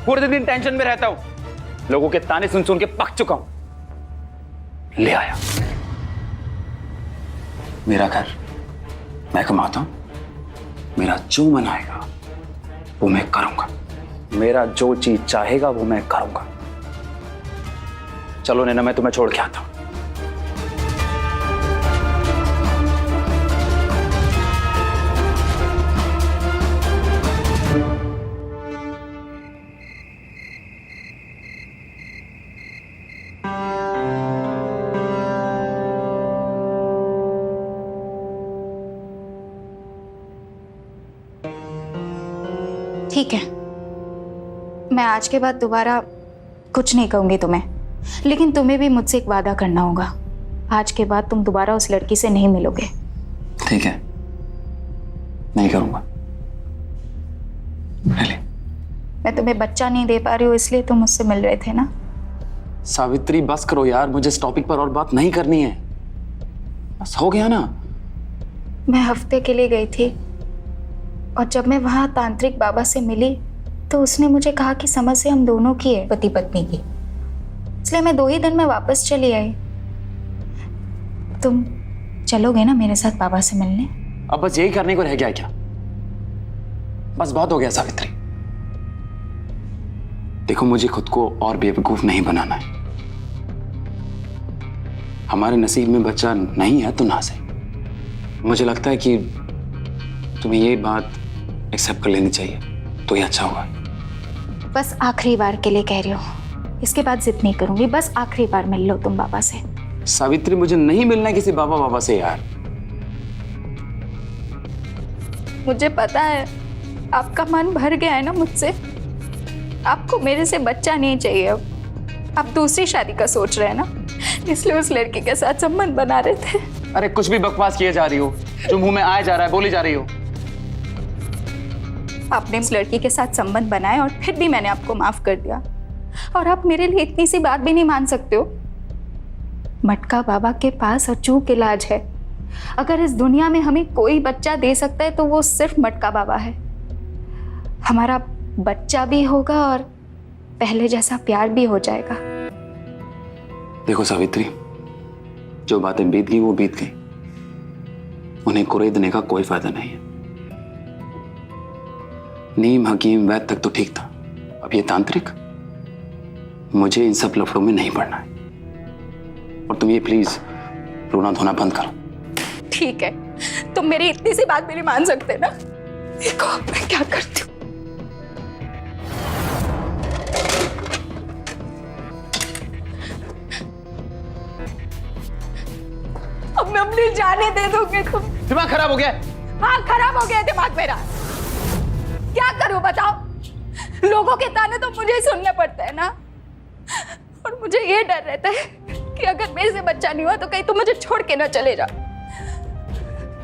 पूरे दिन टेंशन में रहता हूं, लोगों के ताने सुन सुन के पक चुका हूं। ले आया। मेरा घर, मैं कमाता हूं, मेरा जो मन आएगा वो मैं करूंगा, मेरा जो चीज चाहेगा वो मैं करूंगा। चलो नैना, मैं तुम्हें छोड़ के आता हूं। ठीक है, मैं आज के बाद दोबारा कुछ नहीं कहूंगी तुम्हें, लेकिन तुम्हें भी मुझसे एक वादा करना होगा। आज के बाद तुम दोबारा उस लड़की से नहीं मिलोगे। ठीक है, नहीं करूंगा। really? मैं तुम्हें बच्चा नहीं दे पा रही हूँ इसलिए तुम मुझसे मिल रहे थे ना? सावित्री बस करो यार, मुझे इस टॉपिक पर और बात नहीं करनी है। बस हो गया ना। मैं हफ्ते के लिए गई थी और जब मैं वहां तांत्रिक बाबा से मिली तो उसने मुझे कहा कि समस्या हम दोनों की है, पति पत्नी की। इसलिए मैं 2 ही दिन में वापस चली आई। तुम चलोगे ना मेरे साथ बाबा से मिलने? अब बस यही करने को रह गया क्या? बस बहुत हो गया सावित्री। देखो मुझे खुद को और बेवकूफ नहीं बनाना है। हमारे नसीब में बच्चा नहीं है तो ना सही। मुझे लगता है कि तुम्हें ये बात एक्सेप्ट कर लेनी चाहिए तो ये अच्छा होगा। बस आखिरी बार के लिए कह रही हो, इसके बाद जिद नहीं करूंगी। बस आखिरी बार मिल लो तुम बाबा से। सावित्री मुझे नहीं मिलना है किसी बाबा से यार। मुझे पता है आपका मन भर गया है ना मुझसे। आपको मेरे से बच्चा नहीं चाहिए। अब आप दूसरी शादी का सोच रहे हैं ना, इसलिए उस लड़की के साथ संबंध बना रहे थे। अरे कुछ भी बकवास किए जा रही हो, जो मुंह में आया जा रहा है बोली जा रही हो। आपने उस लड़की के साथ संबंध बनाए और फिर भी मैंने आपको माफ कर दिया, और आप मेरे लिए इतनी सी बात भी नहीं मान सकते हो? मटका बाबा के पास अचूक इलाज है। अगर इस दुनिया में हमें कोई बच्चा दे सकता है तो वो सिर्फ मटका बाबा है। हमारा बच्चा भी होगा और पहले जैसा प्यार भी हो जाएगा। देखो सावित्री, जो बातें बीत गई वो बीत गई, उन्हें कुरेदने का कोई फायदा नहीं है। नीम हकीम वैद तक तो ठीक था, अब ये तांत्रिक, मुझे इन सब लफड़ों में नहीं पड़ना है। और तुम ये प्लीज रोना धोना बंद करो। ठीक है, तुम मेरी इतनी सी बात भी नहीं मान सकते ना। देखो अब मैं क्या करती हूँ। अब मैं अपनी जाने दे दूंगी तुम। दिमाग खराब हो गया? हाँ, खराब हो गया दिमाग मेरा। क्या करूं बताओ? लोगों के ताने तो मुझे ही सुनने पड़ते हैं ना। और मुझे ये डर रहता है कि अगर मेरे से बच्चा नहीं हुआ तो कहीं तुम मुझे छोड़ के ना चले जाओ,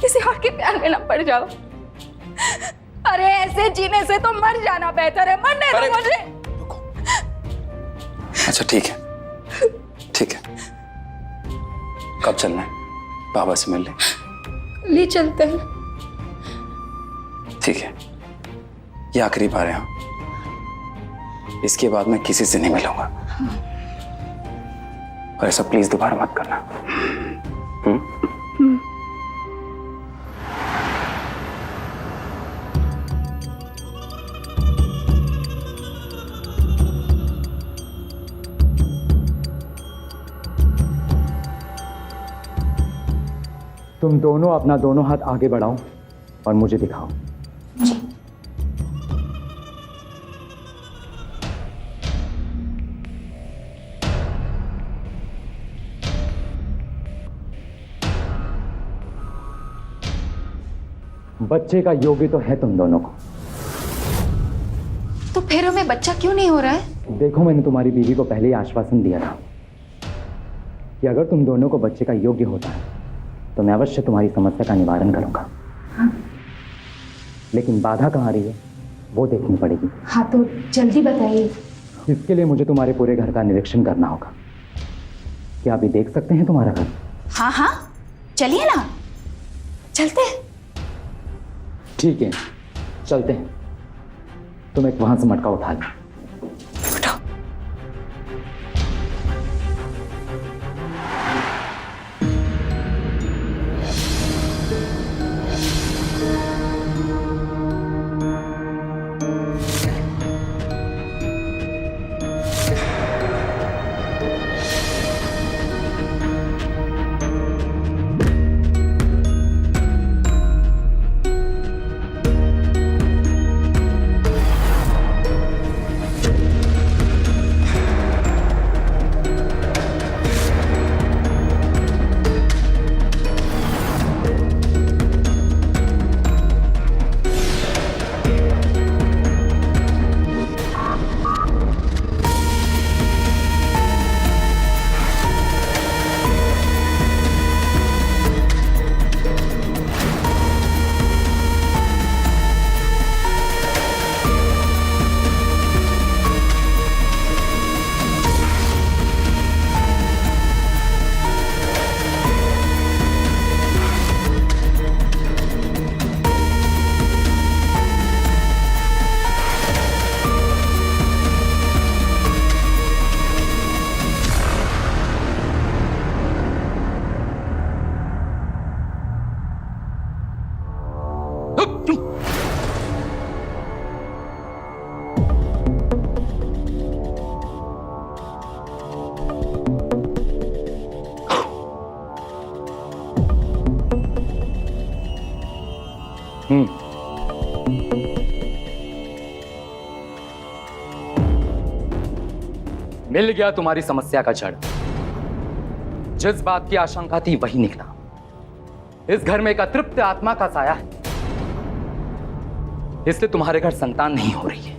किसी और के प्यार में ना पड़ जाओ। अरे ऐसे जीने से तो मर जाना बेहतर है। मरने दो मुझे। अच्छा ठीक है, ठीक है। कब चलना है? बाबा से मिल ले। ले चलते हैं। ठीक है, ये आखिरी बार है। हाँ, इसके बाद मैं किसी से नहीं मिलूंगा। और ऐसा प्लीज दोबारा मत करना। तुम दोनों अपना दोनों हाथ आगे बढ़ाओ और मुझे दिखाओ। बच्चे का योग्य तो है तुम दोनों को। तो फिर हमें बच्चा क्यों नहीं हो रहा है? देखो, मैंने तुम्हारी बीवी को पहले ही आश्वासन दिया था कि अगर तुम दोनों को बच्चे का योग्य होता है तो मैं अवश्य तुम्हारी समस्या का निवारण करूंगा। हाँ। लेकिन बाधा कहाँ रही है वो देखनी पड़ेगी। हाँ तो जल्दी बताइए। इसके लिए मुझे तुम्हारे पूरे घर का निरीक्षण करना होगा। क्या अभी देख सकते हैं तुम्हारा घर? हाँ हाँ, चलिए ना, चलते हैं। ठीक है, चलते हैं। तुम एक वहां से मटका उठा लो। मिल गया तुम्हारी समस्या का जड़। जिस बात की आशंका थी वही निकला। इस घर में एक अतृप्त आत्मा का साया है, इसलिए तुम्हारे घर संतान नहीं हो रही है।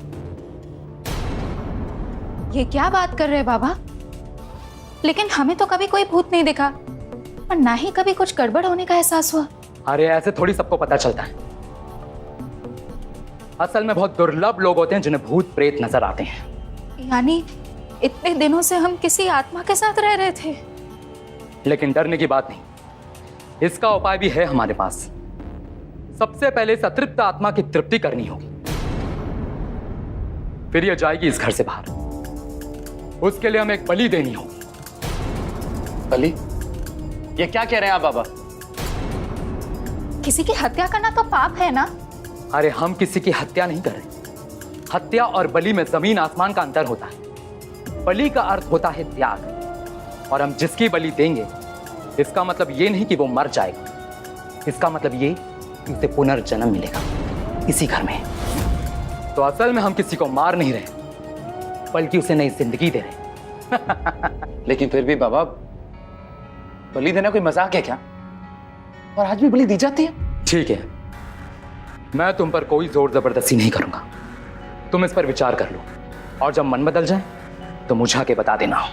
ये क्या बात कर रहे हैं बाबा? लेकिन हमें तो कभी कोई भूत नहीं दिखा और ना ही कभी कुछ गड़बड़ होने का एहसास हुआ। अरे ऐसे थोड़ी सबको पता चलता है। असल में बहुत दुर्लभ लोग होते हैं जिन्हें भूत प्रेत नजर आते हैं। यानी इतने दिनों से हम किसी आत्मा के साथ रह रहे थे। लेकिन डरने की बात नहीं, इसका उपाय भी है हमारे पास। सबसे पहले इस अतृप्त आत्मा की तृप्ति करनी होगी, फिर यह जाएगी इस घर से बाहर। उसके लिए हमें एक बलि देनी होगी। बलि? ये क्या कह रहे हैं आप बाबा? किसी की हत्या करना तो पाप है ना? अरे हम किसी की हत्या नहीं कर रहे। हत्या और बलि में जमीन आसमान का अंतर होता है। बलि का अर्थ होता है त्याग, और हम जिसकी बलि देंगे इसका मतलब ये नहीं कि वो मर जाएगा, इसका मतलब ये कि उसे पुनर्जन्म मिलेगा इसी घर में। तो असल में हम किसी को मार नहीं रहे, बल्कि उसे नई जिंदगी दे रहे। लेकिन फिर भी बाबा, बलि देना कोई मजाक है क्या? और आज भी बलि दी जाती है। ठीक है, मैं तुम पर कोई जोर जबरदस्ती नहीं करूंगा। तुम इस पर विचार कर लो, और जब मन बदल जाए तो मुझे आके बता देना।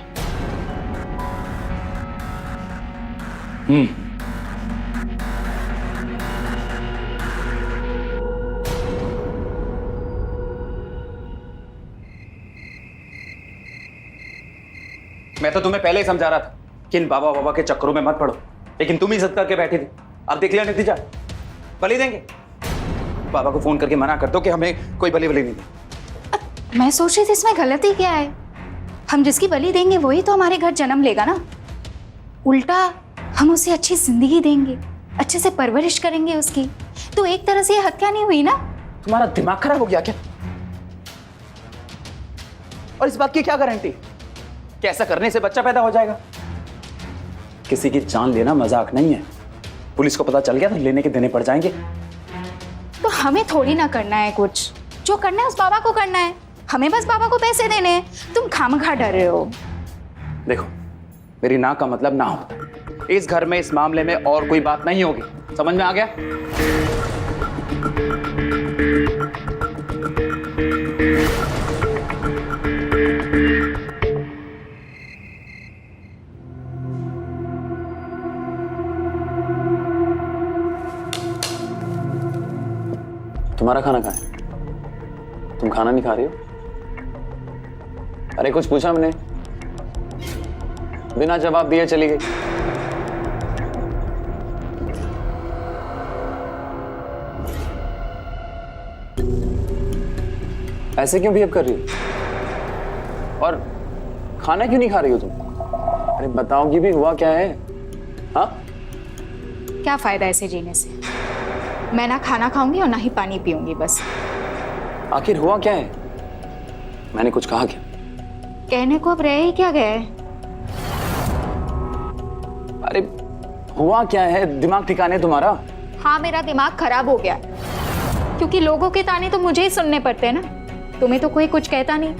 मैं तो तुम्हें पहले ही समझा रहा था कि इन बाबा बाबा के चक्करों में मत पड़ो, लेकिन तुम ही जिद करके बैठी थी। अब देख लिया नतीजा, बलि देंगे। बाबा को फोन करके मना कर दो कि हमें कोई बलि नहीं दे। मैं सोच रही थी इसमें गलती क्या है? हम जिसकी बलि देंगे वही तो हमारे घर जन्म लेगा ना। उल्टा हम उसे अच्छी जिंदगी देंगे, अच्छे से परवरिश करेंगे उसकी। तो एक तरह से ये हत्या नहीं हुई ना? तुम्हारा दिमाग खराब हो गया क्या? और इस बात की क्या गारंटी कि ऐसा करने से बच्चा पैदा हो जाएगा? किसी की जान लेना मजाक नहीं है। पुलिस को पता चल गया तो लेने के देने पड़ जाएंगे। तो हमें थोड़ी ना करना है कुछ, जो करना है उस बाबा को करना है। हमें बस बाबा को पैसे देने हैं। तुम खामखा डर रहे हो। देखो, मेरी ना का मतलब ना होता है। इस घर में इस मामले में और कोई बात नहीं होगी। समझ में आ गया? तुम्हारा खाना कहाँ है? तुम खाना नहीं खा रही हो? अरे कुछ पूछा मैंने, बिना जवाब दिए चली गई। ऐसे क्यों बिहेव कर रही हो? और खाना क्यों नहीं खा रही हो तुम? अरे बताओगी भी, हुआ क्या है? हाँ, क्या फायदा ऐसे जीने से? मैं ना खाना खाऊंगी और ना ही पानी पीऊंगी बस। आखिर हुआ क्या है? मैंने कुछ कहा क्या? कहने को अब रह ही क्या गया है? अरे हुआ क्या है? दिमाग ठिकाने तुम्हारा? हाँ, मेरा दिमाग खराब हो गया, क्योंकि लोगों के ताने तो मुझे ही सुनने पड़ते हैं ना। तुम्हें तो कोई कुछ कहता नहीं।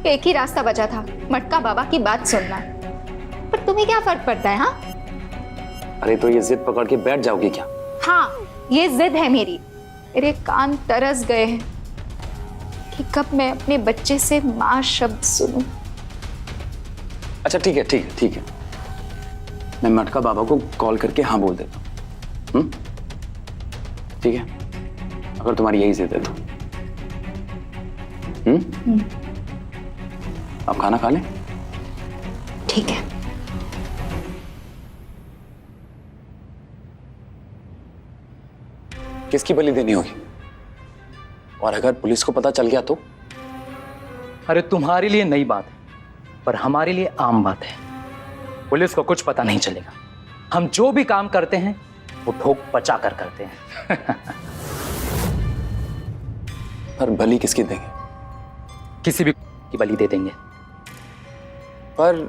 एक ही रास्ता बचा था, मटका बाबा की बात सुनना। पर तुम्हें क्या फर्क पड़ता है? हाँ, अरे तो ये जिद पकड़ के बैठ जाओगी क्या? हाँ, ये जिद है मेरी। मेरे कान तरस गए हैं कि कब मैं अपने बच्चे से माँ शब्द सुनूं। अच्छा ठीक है, ठीक है, ठीक है। मैं मटका बाबा को कॉल करके हाँ बोल देता हूँ। ठीक है, अगर तुम्हारी यही जिद है तो। अब खाना खा लें? ठीक है। किसकी बलि देनी होगी? और अगर पुलिस को पता चल गया तो? अरे तुम्हारे लिए नई बात है, पर हमारे लिए आम बात है। पुलिस को कुछ पता नहीं चलेगा। हम जो भी काम करते हैं वो ठोक पचा कर करते हैं। पर बलि किसकी देंगे? किसी भी की बलि दे देंगे। पर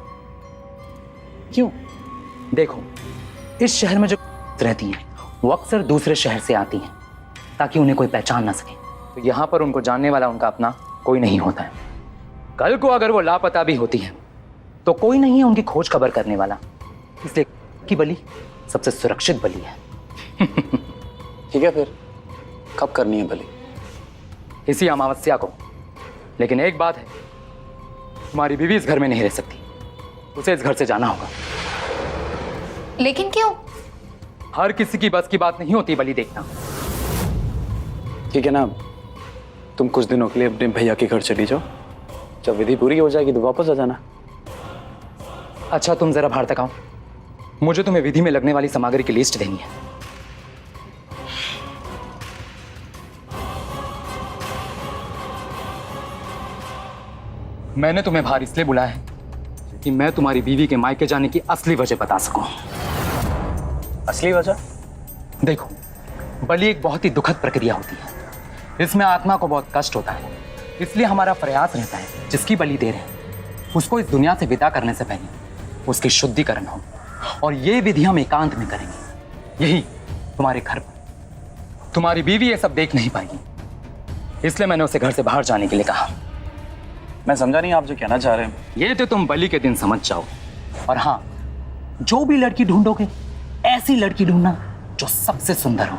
क्यों? देखो, इस शहर में जो रहती हैं वो अक्सर दूसरे शहर से आती हैं ताकि उन्हें कोई पहचान ना सके। तो यहाँ पर उनको जानने वाला उनका अपना कोई नहीं होता है। कल को अगर वो लापता भी होती है तो कोई नहीं है उनकी खोज खबर करने वाला। इसलिए की बलि सबसे सुरक्षित बलि है। ठीक है, फिर कब करनी है बलि? इसी अमावस्या को। लेकिन एक बात है, तुम्हारी बीवी इस घर में नहीं रह सकती। उसे इस घर से जाना होगा। लेकिन क्यों? हर किसी की बस की बात नहीं होती बलि देखना। ठीक है ना, तुम कुछ दिनों के लिए अपने भैया के घर चली जाओ। जब विधि पूरी हो जाएगी तो वापस आ जाना। अच्छा, तुम जरा बाहर तक आओ। मुझे तुम्हें विधि में लगने वाली सामग्री की लिस्ट देनी है। मैंने तुम्हें बाहर इसलिए बुलाया है कि मैं तुम्हारी बीवी के मायके जाने की असली वजह बता सकूं। असली वजह? देखो, बलि एक बहुत ही दुखद प्रक्रिया होती है। इसमें आत्मा को बहुत कष्ट होता है। इसलिए हमारा प्रयास रहता है जिसकी बलि दे रहे हैं उसको इस दुनिया से विदा करने से पहले उसकी शुद्धिकरण हो। और ये विधि हम एकांत में करेंगे। यही तुम्हारे घर पर तुम्हारी बीवी ये सब देख नहीं पाएगी, इसलिए मैंने उसे घर से बाहर जाने के लिए कहा। मैं समझा नहीं आप जो कहना चाह रहे हैं। ये तो तुम बलि के दिन समझ जाओ। और हाँ, जो भी लड़की ढूंढोगे ऐसी लड़की ढूंढना जो सबसे सुंदर हो।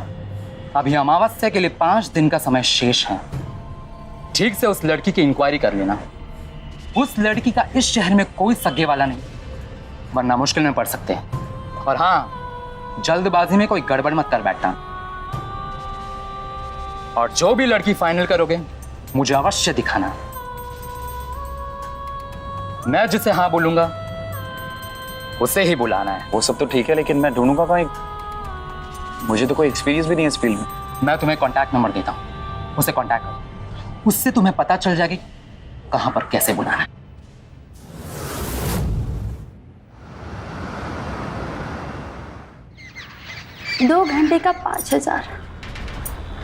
अभी अमावस्या के लिए 5 दिन का समय शेष है। ठीक से उस लड़की की इंक्वायरी कर लेना। उस लड़की का इस शहर में कोई सगे वाला नहीं, वरना मुश्किल में पड़ सकते हैं। और हाँ, जल्दबाजी में कोई गड़बड़ मत कर बैठना। और जो भी लड़की फाइनल करोगे मुझे अवश्य दिखाना। मैं जिसे हाँ बोलूंगा उसे ही बुलाना है। वो सब तो ठीक है, लेकिन मैं ढूंढूंगा कहीं? मुझे तो कोई एक्सपीरियंस भी नहीं है इस फील्ड में। मैं तुम्हें कांटेक्ट नंबर देता हूं, उसे कांटेक्ट करो। उससे तुम्हें पता चल जाएगी कहां पर कैसे बुलाना है। दो घंटे का 5,000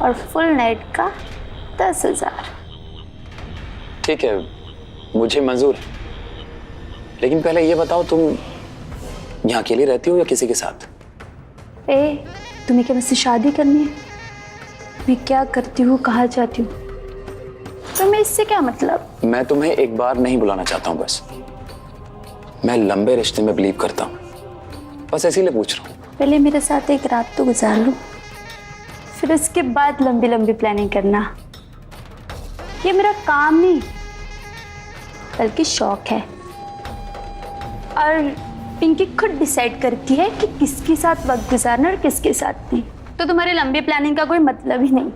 और फुल नाइट का 10,000। ठीक है, मुझे मंजूर है। लेकिन पहले ये बताओ, तुम यहाँ अकेली रहती हो या किसी के साथ? तुम्हें क्या मुझसे शादी करनी है? मैं क्या करती हूँ, कहाँ जाती हूँ, तुम्हें इससे क्या मतलब? मैं तुम्हें एक बार नहीं बुलाना चाहता हूँ, बस। मैं लंबे रिश्ते में बिलीव करता हूँ, बस इसीलिए पूछ रहा हूँ। पहले मेरे साथ एक रात तो गुजार लो, फिर उसके बाद लंबी लंबी प्लानिंग करना। ये मेरा काम नहीं बल्कि शौक है, और पिंकी खुद डिसाइड करती है कि किसके साथ वक्त गुजारना और किसके साथ नहीं। तो तुम्हारी लंबी प्लानिंग का कोई मतलब ही नहीं।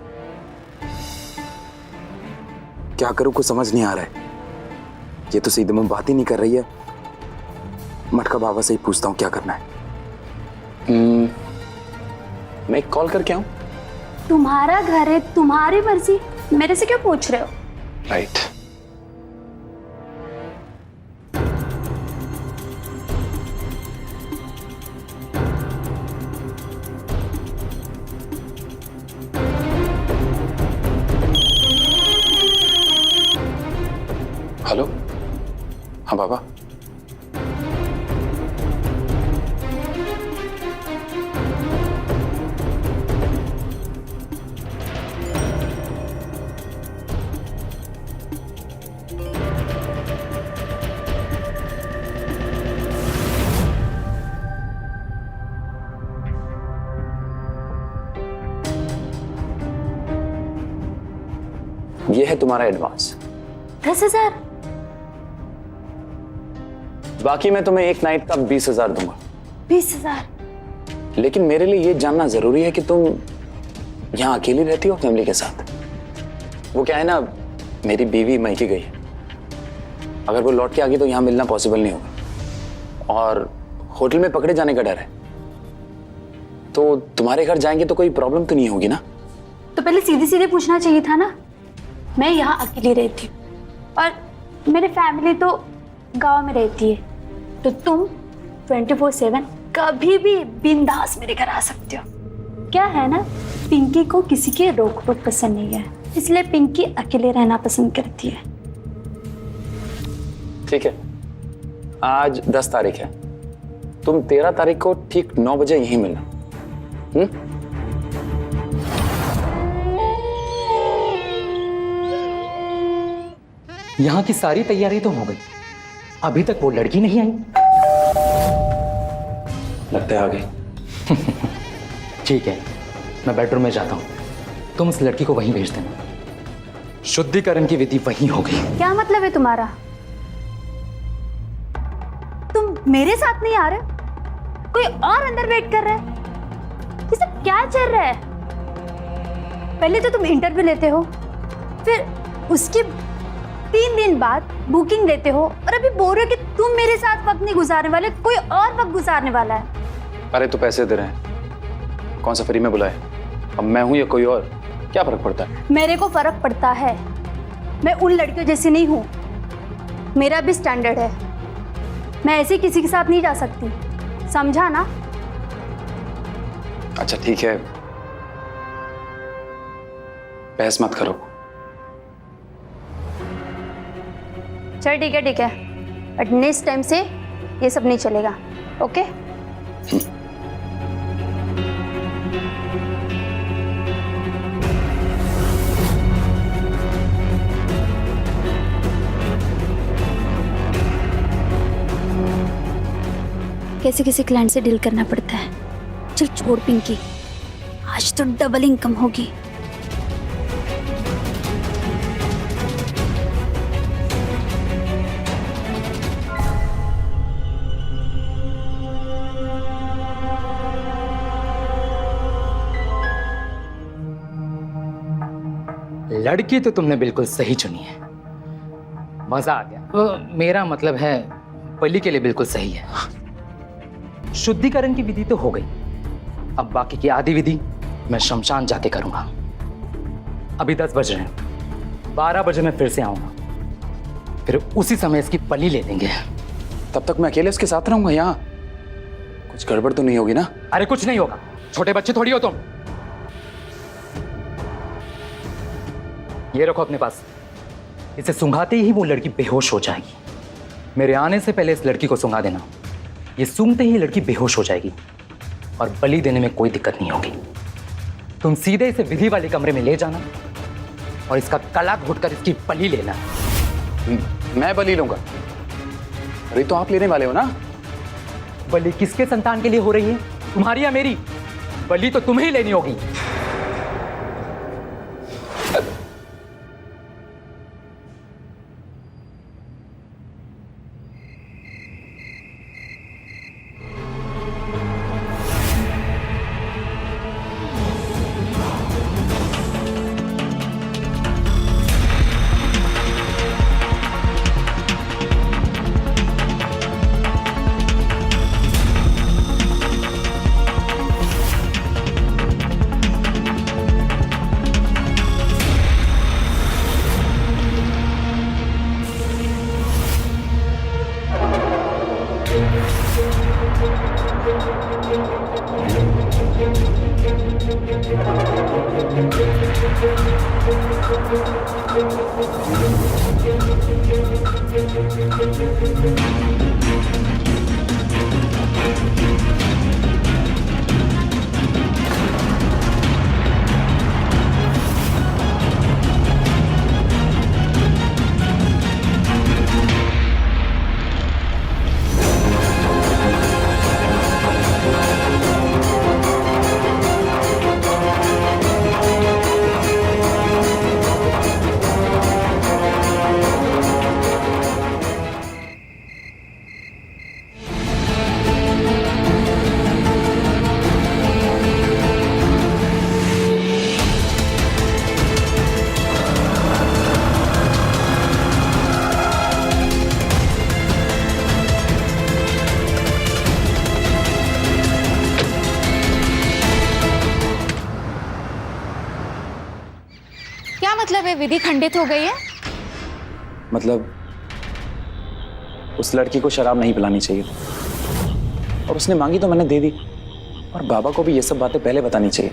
क्या करूं, कुछ समझ नहीं आ रहा है। ये तो सीधे मुंह बात ही नहीं कर रही है। मटका बाबा से ही पूछता हूँ क्या करना है। मैं एक कॉल करके आऊं? तुम्हारा घर है, तुम्हारी मर्जी, मेरे से क्यों पूछ रहे हो? राइट। हेलो, हाँ बाबा। ये है तुम्हारा एडवांस 10,000। बाकी मैं तुम्हें एक नाइट का 20,000 दूंगा। 20,000? लेकिन मेरे लिए ये जानना जरूरी है कि तुम यहाँ अकेली रहती हो फैमिली के साथ? वो क्या है ना, मेरी बीवी मैके गई है। अगर वो लौट के आ गई तो यहाँ मिलना पॉसिबल नहीं होगा, और होटल में पकड़े जाने का डर है। तो तुम्हारे घर जाएंगे तो कोई प्रॉब्लम तो नहीं होगी ना? तो पहले सीधे सीधे पूछना चाहिए था ना। मैं यहाँ अकेली रहती हूँ और मेरी फैमिली तो गांव में रहती है, तो तुम 24/7 कभी भी बिंदास मेरे घर आ सकते हो। क्या है ना, पिंकी को किसी के रोक टोक पसंद नहीं है, इसलिए पिंकी अकेले रहना पसंद करती है। ठीक है, आज 10 तारीख है, तुम 13 तारीख को ठीक 9 बजे यहीं मिलना। यहाँ की सारी तैयारी तो हो गई, अभी तक वो लड़की नहीं आई। लगता है आ गई। ठीक है, मैं बेडरूम में जाता हूँ, तुम उस लड़की को वहीं भेज देना। शुद्धिकरण की विधि वहीं होगी। क्या मतलब है तुम्हारा? तुम मेरे साथ नहीं आ रहे, कोई और अंदर वेट कर रहा है? ये सब क्या चल रहा है? पहले तो तुम इंटरव्यू लेते हो, फिर उसके 3 दिन बाद बुकिंग लेते हो, और अभी बोल रहे हो कि तुम मेरे साथ वक्त नहीं गुजारने वाले, कोई और वक्त गुजारने वाला है। अरे तो पैसे दे रहे हैं, कौन सा फ्री में बुलाए? अब मैं हूं या कोई और, क्या फर्क पड़ता है? मेरे को फर्क पड़ता है, मैं उन लड़कियों जैसी नहीं हूं, मेरा भी स्टैंडर्ड है। मैं ऐसे किसी के साथ नहीं जा सकती, समझा ना? अच्छा ठीक है, बहस मत करो। चल ठीक है, बट नेक्स्ट टाइम से ये सब नहीं चलेगा, ओके? कैसे कैसे क्लाइंट से डील करना पड़ता है। चल छोड़ पिंकी, आज तो डबल इनकम होगी। लड़की तो तुमने बिल्कुल सही चुनी है, मजा आ गया। तो मेरा मतलब है बलि के लिए बिल्कुल सही है। शुद्धिकरण की विधि तो हो गई, अब बाकी की आधी विधि मैं शमशान जाके करूंगा। अभी 10 बज रहे हैं, 12 बजे मैं फिर से आऊंगा, फिर उसी समय इसकी बलि ले लेंगे। तब तक मैं अकेले उसके साथ रहूंगा यहाँ? कुछ गड़बड़ तो नहीं होगी ना? अरे कुछ नहीं होगा, छोटे बच्चे थोड़ी हो तुम। ये रखो अपने पास, इसे सूंघाते ही वो लड़की बेहोश हो जाएगी। मेरे आने से पहले इस लड़की को सूंघा देना, ये सूंघते ही लड़की बेहोश हो जाएगी और बलि देने में कोई दिक्कत नहीं होगी। तुम सीधे इसे विधि वाले कमरे में ले जाना और इसका गला घोटकर इसकी बलि लेना। मैं बलि लूंगा? अरे तो आप लेने वाले हो ना? बलि किसके संतान के लिए हो रही है, तुम्हारी या मेरी? बलि तो तुम्हें ही लेनी होगी। मतलब है विधि खंडित हो गई है? मतलब उस लड़की को शराब नहीं पिलानी चाहिए और उसने मांगी तो मैंने दे दी, और बाबा को भी ये सब बातें पहले बतानी चाहिए।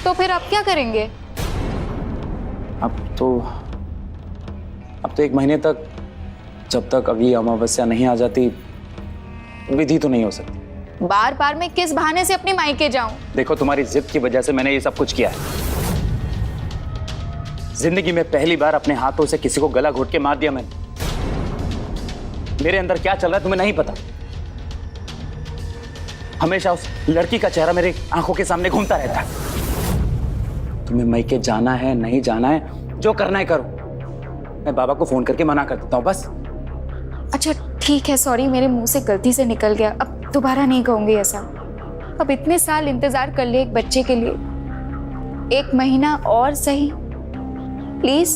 तो फिर आप क्या करेंगे? अब तो 1 महीने तक, जब तक अगली अमावस्या नहीं आ जाती, विधि तो नहीं हो सकती। बार बार मैं किस बहाने से अपनी मायके जाऊं? देखो, तुम्हारी जिद की वजह से मैंने ये सब कुछ किया है। जिंदगी में पहली बार अपने हाथों से किसी को गला घोट के मार दिया मैंने। मेरे अंदर क्या चल रहा है तुम्हें नहीं पता। हमेशा उस लड़की का चेहरा मेरे आंखों के सामने घूमता रहता है। तुम्हें मायके जाना है, नहीं जाना है, जो करना है करो। मैं बाबा को फोन करके मना कर देता हूं बस। अच्छा ठीक है, सॉरी, मेरे मुंह से गलती से निकल गया। अब दोबारा नहीं कहूंगी ऐसा। अब इतने साल इंतजार कर लिए एक बच्चे के लिए, 1 महीना और सही, प्लीज।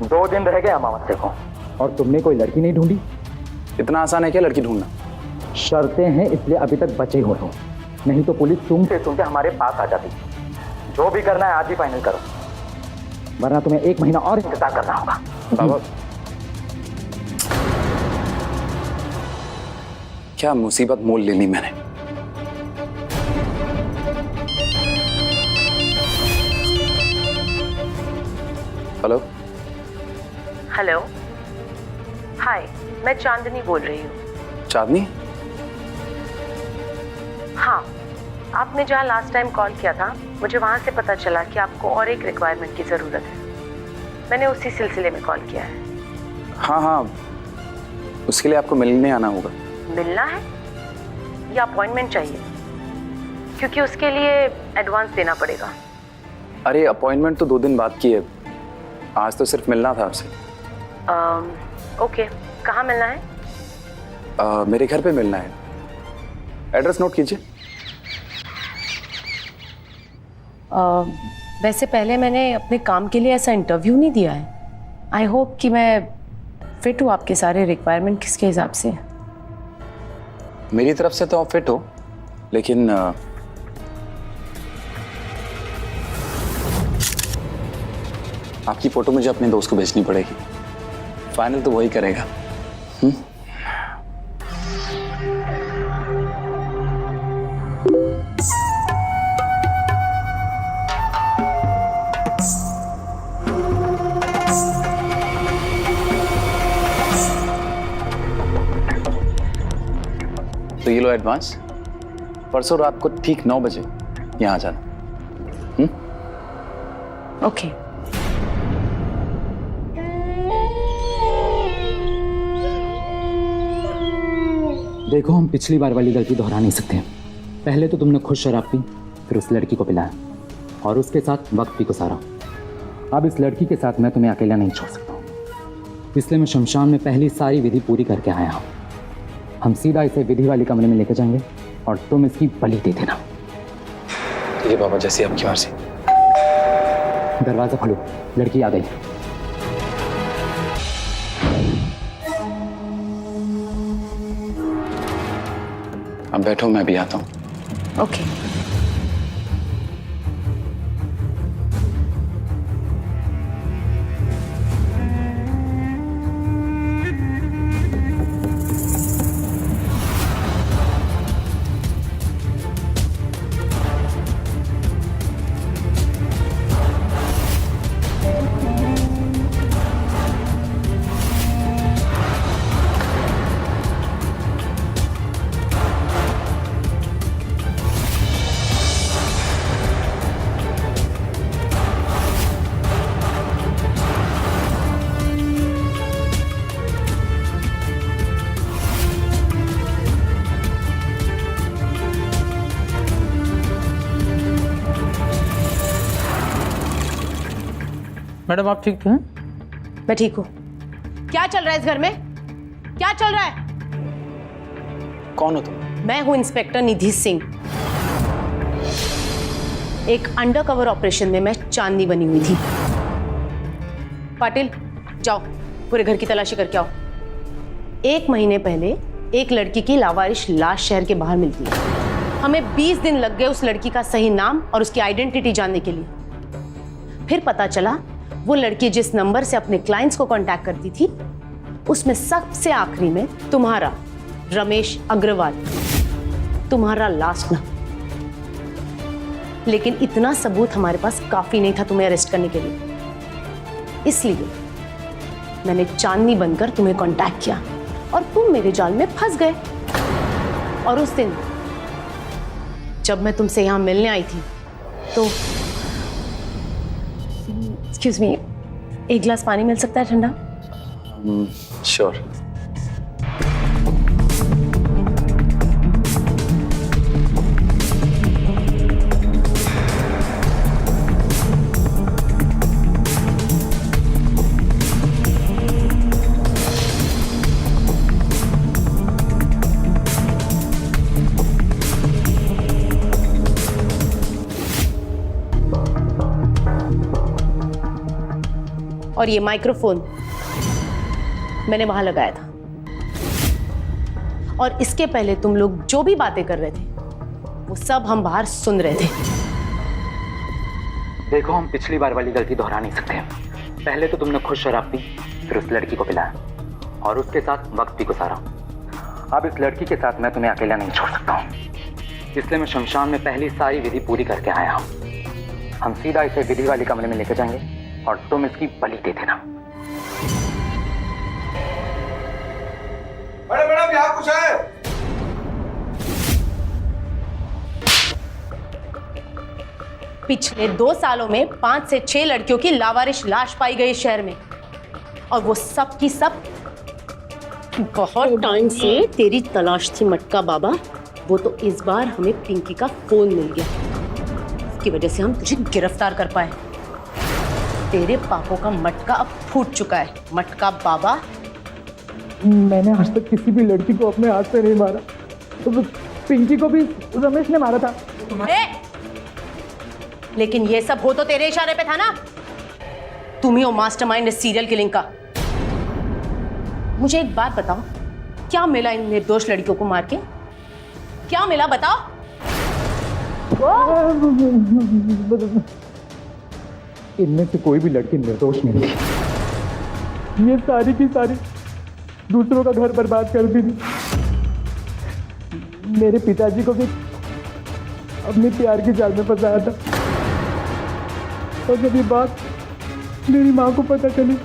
दो दिन रह गए अमावस्या को और तुमने कोई लड़की नहीं ढूंढी। इतना आसान है क्या लड़की ढूंढना? शर्तें हैं इसलिए अभी तक बचे हुए हो, नहीं तो पुलिस सूंघते सूंघते हमारे पास आ जाती। जो भी करना है आज ही फाइनल करो, वरना तुम्हें 1 महीना और इंतजार करना होगा। बाबा, क्या मुसीबत मोल ले ली मैंने। हेलो हेलो, हाय, मैं चांदनी बोल रही हूँ। चांदनी? हाँ, आपने जहाँ लास्ट टाइम कॉल किया था, मुझे वहाँ से पता चला कि आपको और एक रिक्वायरमेंट की ज़रूरत है। मैंने उसी सिलसिले में कॉल किया है। हाँ हाँ, उसके लिए आपको मिलने आना होगा। मिलना है या अपॉइंटमेंट चाहिए? क्योंकि उसके लिए एडवांस देना पड़ेगा। अरे अपॉइंटमेंट तो 2 दिन बाद की है, आज तो सिर्फ मिलना था आपसे। ओके, कहाँ मिलना है? मेरे घर पे मिलना है। एड्रेस नोट कीजिए। वैसे पहले मैंने अपने काम के लिए ऐसा इंटरव्यू नहीं दिया है। आई होप कि मैं फिट हूँ आपके सारे रिक्वायरमेंट किसके हिसाब से। मेरी तरफ से तो आप फिट हो, लेकिन आपकी फोटो मुझे अपने दोस्त को भेजनी पड़ेगी। फाइनल तो वही करेगा। तो ये लो एडवांस। परसों रात को ठीक 9 बजे यहाँ आ जाना। ओके। देखो, हम पिछली बार वाली गलती दोहरा नहीं सकते। पहले तो तुमने खुद शराब पी, फिर उस लड़की को पिलाया और उसके साथ वक्त भी गुजारा। अब इस लड़की के साथ मैं तुम्हें अकेला नहीं छोड़ सकता, इसलिए मैं शमशान में पहली सारी विधि पूरी करके आया हूँ। हम सीधा इसे विधि वाली कमरे में लेकर जाएंगे और तुम इसकी बलि दे देना। ये बाबा, जैसी आपकी मर्जी। दरवाजा खोलो, लड़की आ गई। अब बैठो, मैं भी आता हूँ। ओके। मैडम आप ठीक हैं? मैं ठीक हूँ। क्या चल रहा है इस घर में? क्या चल रहा है? कौन हो तुम? मैं हूँ इंस्पेक्टर निधि सिंह। एक अंडरकवर ऑपरेशन में मैं चांदनी बनी हुई थी। पाटिल, जाओ पूरे घर की तलाशी करके आओ। 1 महीने पहले एक लड़की की लावारिश लाश शहर के बाहर मिलती है। हमें 20 दिन लग गए उस लड़की का सही नाम और उसकी आइडेंटिटी जानने के लिए। फिर पता चला वो लड़की जिस नंबर से अपने क्लाइंट्स को कांटेक्ट करती थी, उसमें सबसे आखिरी में तुम्हारा रमेश अग्रवाल, तुम्हारा लास्ट नाम। लेकिन इतना सबूत हमारे पास काफी नहीं था तुम्हें अरेस्ट करने के लिए, इसलिए मैंने चांदनी बनकर तुम्हें कांटेक्ट किया और तुम मेरे जाल में फंस गए। और उस दिन जब मैं तुमसे यहां मिलने आई थी तो एक्सक्यूज मी, एक गिलास पानी मिल सकता है ठंडा? श्योर। और ये माइक्रोफोन मैंने वहां लगाया था, और इसके पहले तुम लोग जो भी बातें कर रहे थे वो सब हम बाहर सुन रहे थे। देखो, हम पिछली बार वाली गलती दोहरा नहीं सकते। पहले तो तुमने खुद शराब पी, फिर उस लड़की को पिलाया और उसके साथ वक्त भी गुजारा। अब इस लड़की के साथ मैं तुम्हें अकेला नहीं छोड़ सकता हूँ, इसलिए मैं शमशान में पहली सारी विधि पूरी करके आया हूँ। हम सीधा इसे विधि वाली कमरे में लेकर जाएंगे और तुम इसकी बलि दे देना। मैडम मैडम, यहाँ कुछ है। पिछले 2 सालों में 5 से 6 लड़कियों की लावारिश लाश पाई गई शहर में, और वो सब की सब बहुत टाइम से तेरी तलाश थी मटका बाबा। वो तो इस बार हमें पिंकी का फोन मिल गया, इसकी वजह से हम तुझे गिरफ्तार कर पाए। तेरे पापों का मटका अब फूट चुका है मटका बाबा। मैंने आज तक किसी भी लड़की को अपने हाथ से नहीं मारा, तो पिंकी को भी रमेश ने मारा था। लेकिन ये सब हो तो तेरे इशारे पे था ना। तुम ही हो मास्टरमाइंड इस सीरियल किलिंग का। मुझे एक बात बताओ, क्या मिला इन निर्दोष लड़कियों को मार के? क्या मिला बताओ? इनमें से कोई भी लड़की निर्दोष नहीं थी। ये सारी की सारी दूसरों का घर बर्बाद कर दी थी। मेरे पिताजी को भी अपने प्यार की जाल में फंसाया था, और जब ये बात मेरी माँ को पता चली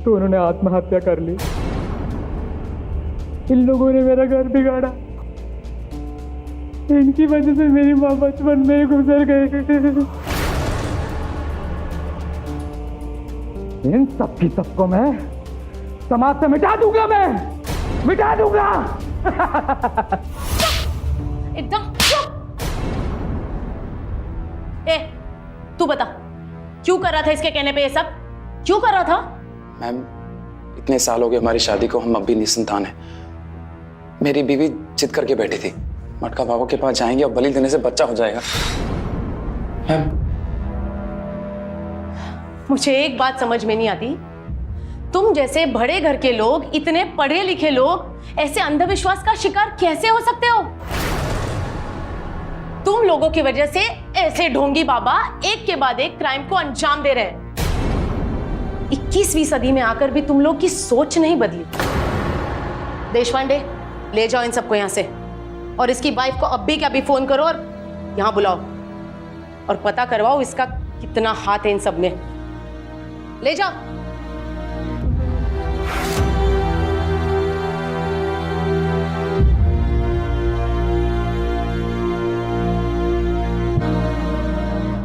तो उन्होंने आत्महत्या कर ली। इन लोगों ने मेरा घर बिगाड़ा, इनकी वजह से मेरी माँ बचपन में गुजर गई। इन सब की सबको मैं समाज से मिटा दूंगा, मैं मिटा दूंगा। एकदम चुप। ए, तू बता, क्यों कर रहा था इसके कहने पे ये सब? क्यों कर रहा था? मैम, इतने साल हो गए हमारी शादी को, हम अब भी निसंतान हैं। मेरी बीवी जिद करके बैठी थी, मटका बाबा के पास जाएंगे और बलि देने से बच्चा हो जाएगा। मैम, मुझे एक बात समझ में नहीं आती, तुम जैसे बड़े घर के लोग, इतने पढ़े लिखे लोग ऐसे अंधविश्वास का शिकार कैसे हो सकते हो? तुम लोगों की वजह से ऐसे ढोंगी बाबा एक के बाद एक क्राइम को अंजाम दे रहे हैं। 21वीं सदी में आकर भी तुम लोग की सोच नहीं बदली। देशपांडे, ले जाओ इन सबको यहां से, और इसकी वाइफ को अभी के अभी फोन करो और यहां बुलाओ और पता करवाओ इसका कितना हाथ है इन सब में। ले जाओ।